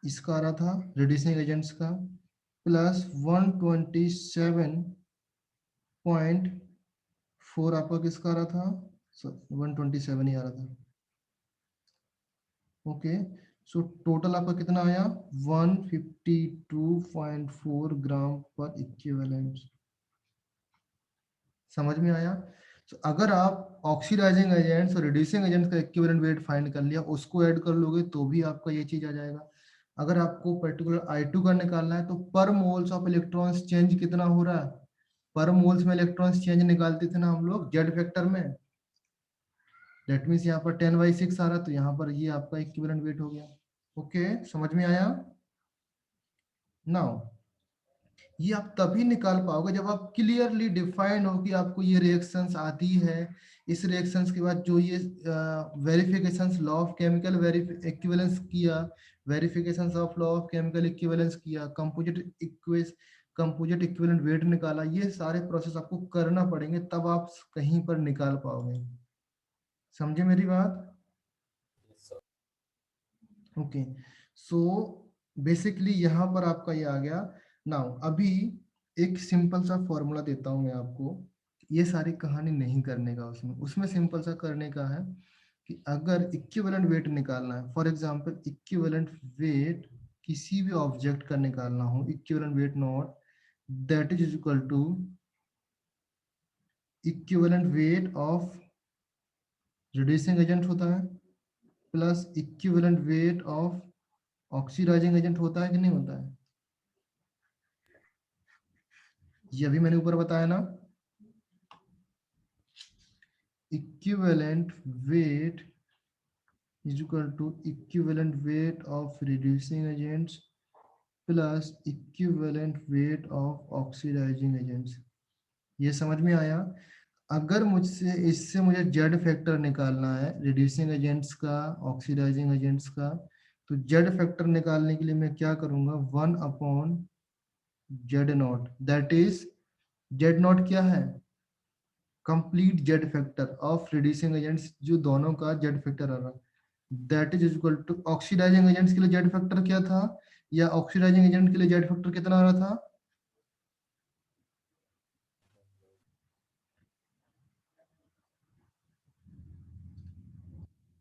Speaker 1: इसका आ रहा था रिड्यूसिंग एजेंट्स का, प्लस 127.4 आपका किसका आ रहा था? 127 ही आ रहा था। ओके, सो टोटल आपका कितना आया? 152.4 ग्राम पर इक्विवेलेंट। समझ में आया? तो अगर आप ऑक्सीडाइजिंग एजेंट्स और रिड्यूसिंग एजेंट्स का इक्विवेलेंट वेट फाइंड कर लिया, उसको ऐड कर लोगे तो भी आपका ये चीज आ जाएगा। अगर आपको पर्टिकुलर I2 का निकालना है तो पर मोल्स ऑफ इलेक्ट्रॉन्स चेंज कितना हो रहा है? पर मोल्स में इलेक्ट्रॉन्स चेंज निकालते थे ना हम लोग Z फैक्टर में। दैट मीन्स यहाँ पर 10/6 आ रहा, तो यहाँ पर ये आपका इक्विवेलेंट वेट हो गया। ओके, समझ में आया? नाउ ये आप तभी निकाल पाओगे जब आप क्लियरली डिफाइन हो कि आपको ये रिएक्शंस आती है। इस रिएक्शंस के बाद जो ये verifications law of chemical equivalence किया, verifications of law of chemical equivalence किया, कंपोजिट इक्विवेलेंट वेट निकाला, ये सारे प्रोसेस आपको करना पड़ेंगे तब आप कहीं पर निकाल पाओगे। समझे मेरी बात?
Speaker 5: Yes, sir.
Speaker 1: Okay, so basically यहाँ पर आपका ये आ गया। नाउ अभी एक सिंपल सा फॉर्मूला देता हूँ मैं आपको, ये सारी कहानी नहीं करने का, उसमें सिंपल सा करने का है कि अगर इक्विवेलेंट वेट निकालना है, फॉर एग्जांपल इक्विवेलेंट वेट किसी भी ऑब्जेक्ट का निकालना हो, equivalent weight naught that is equal to equivalent weight of reducing agent होता है plus equivalent weight of oxidizing agent होता है कि नहीं होता है? ये अभी मैंने ऊपर बताया ना, equivalent weight is equal to equivalent weight of reducing agents plus equivalent weight of oxidizing agents. ये समझ में आया? अगर मुझसे इससे मुझे जेड फैक्टर निकालना है रिड्यूसिंग एजेंट्स का, ऑक्सीडाइजिंग एजेंट्स का, तो जेड फैक्टर निकालने के लिए मैं क्या करूंगा? 1/Z0, दैट इज Z0 क्या है? Complete Z factor of reducing agents, जो दोनों का जेड फैक्टर आ रहा, that is equal to oxidizing agents के लिए जेड फैक्टर क्या था, या ऑक्सीडाइजिंग एजेंट के लिए जेड फैक्टर कितना आ रहा था?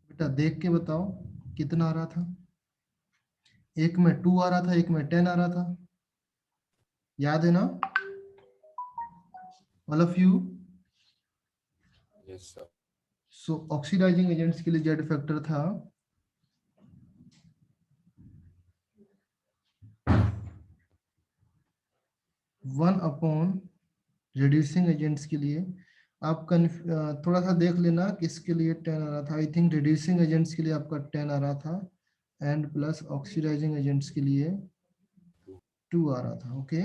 Speaker 1: बेटा देख के बताओ कितना आ रहा था। एक में 2 आ रहा था, एक में 10 आ रहा था, याद है ना all of you?
Speaker 5: Yes, sir.
Speaker 1: So oxidizing agents के लिए जेड फैक्टर था 1 अपॉन रिड्यूसिंग एजेंट्स के लिए आप थोड़ा सा देख लेना किसके लिए 10 आ रहा था। आई थिंक रिड्यूसिंग एजेंट्स के लिए आपका 10 आ रहा था एंड प्लस ऑक्सीडाइजिंग एजेंट्स के लिए 2 आ रहा था। ओके,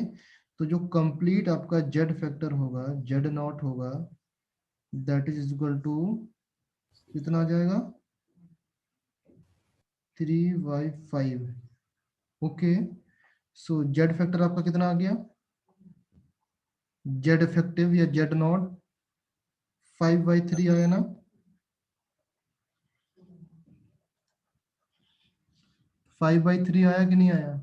Speaker 1: तो जो कंप्लीट आपका जेड फैक्टर होगा, जेड नॉट होगा, दैट इज इक्वल टू कितना आ जाएगा 3/5। ओके, सो जेड फैक्टर आपका कितना आ गया, जेड इफेक्टिव या जेड नॉट 5/3 आया ना। 5/3 आया कि नहीं आया?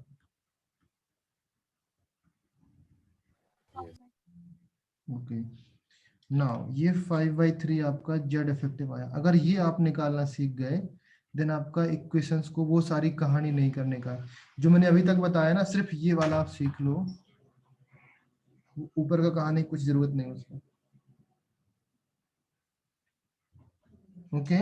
Speaker 5: Yes.
Speaker 1: ओके, नाउ ये 5/3 आपका जेड इफेक्टिव आया। अगर ये आप निकालना सीख गए देन आपका इक्वेशंस को वो सारी कहानी नहीं करने का जो मैंने अभी तक बताया ना, सिर्फ ये वाला आप सीख लो, ऊपर का कहानी कुछ जरूरत नहीं उसमें। ओके,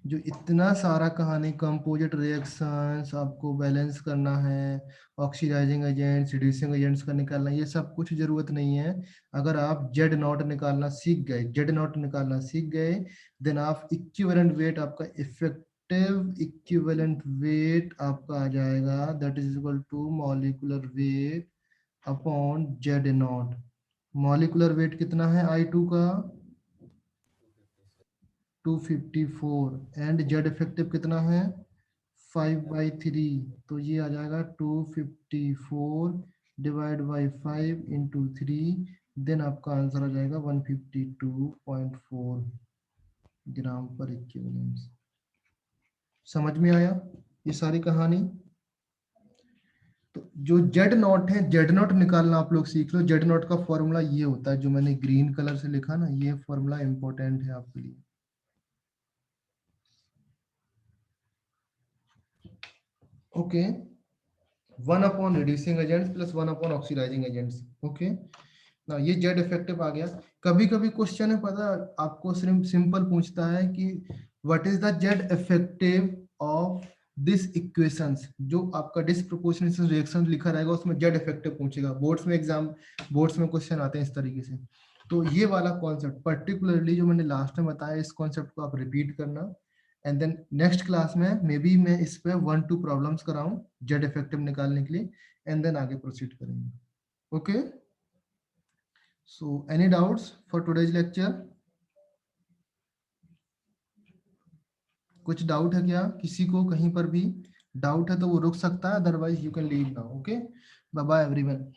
Speaker 1: जो इतना सारा कहानी कंपोजिट रिएक्शंस आपको बैलेंस करना है, ऑक्सीडाइजिंग एजेंट्स, रिड्यूसिंग एजेंट्स का निकालना, ये सब कुछ जरूरत नहीं है। अगर आप जेड नॉट निकालना सीख गए, जेड नॉट निकालना सीख गए, देन आप इक्विवेलेंट वेट, आपका इफेक्टिव इक्विवेलेंट वेट आपका आ जाएगा, that is equal to molecular weight upon Z naught. Molecular weight कितना है I2 का 254 एंड जेड इफेक्टिव कितना है 5/3, तो ये आ जाएगा 254 डिवाइड बाई 5 इंटू 3, देन आपका आंसर आ जाएगा 152.4 ग्राम पर इक्विवेलेंस। समझ में आया ये सारी कहानी? तो जो जेड नॉट है, जेड नॉट निकालना आप लोग सीख लो। जेड नॉट का फॉर्मूला ये होता है जो मैंने ग्रीन कलर से लिखा ना, ये फॉर्मूला इंपॉर्टेंट है आपके लिए। Okay, 1 upon reducing agents plus 1 upon oxidizing agents. Okay, ना ये जेड इफेक्टिव आ गया। कभी कभी क्वेश्चन है पता आपको, सिर्फ सिंपल पूछता है कि what is the Z effective of this equations. जो आपका डिस्प्रोपोर्शनेट रिएक्शन लिखा रहेगा उसमें जेड इफेक्टिव पूछेगा। बोर्ड्स में क्वेश्चन आते हैं इस तरीके से। तो ये वाला कॉन्सेप्ट पर्टिकुलरली जो मैंने लास्ट में बताया, इस कॉन्सेप्ट को आप रिपीट करना एंड देन नेक्स्ट क्लास में मे बी मैं इस पे 1-2 प्रॉब्लम्स कराऊं जेड इफेक्टिव निकालने के लिए एंड देन आगे प्रोसीड करेंगे। Okay, so any doubts for today's lecture? कुछ डाउट है क्या किसी को? कहीं पर भी डाउट है तो वो रुक सकता है, otherwise you can leave now. Okay, bye bye everyone.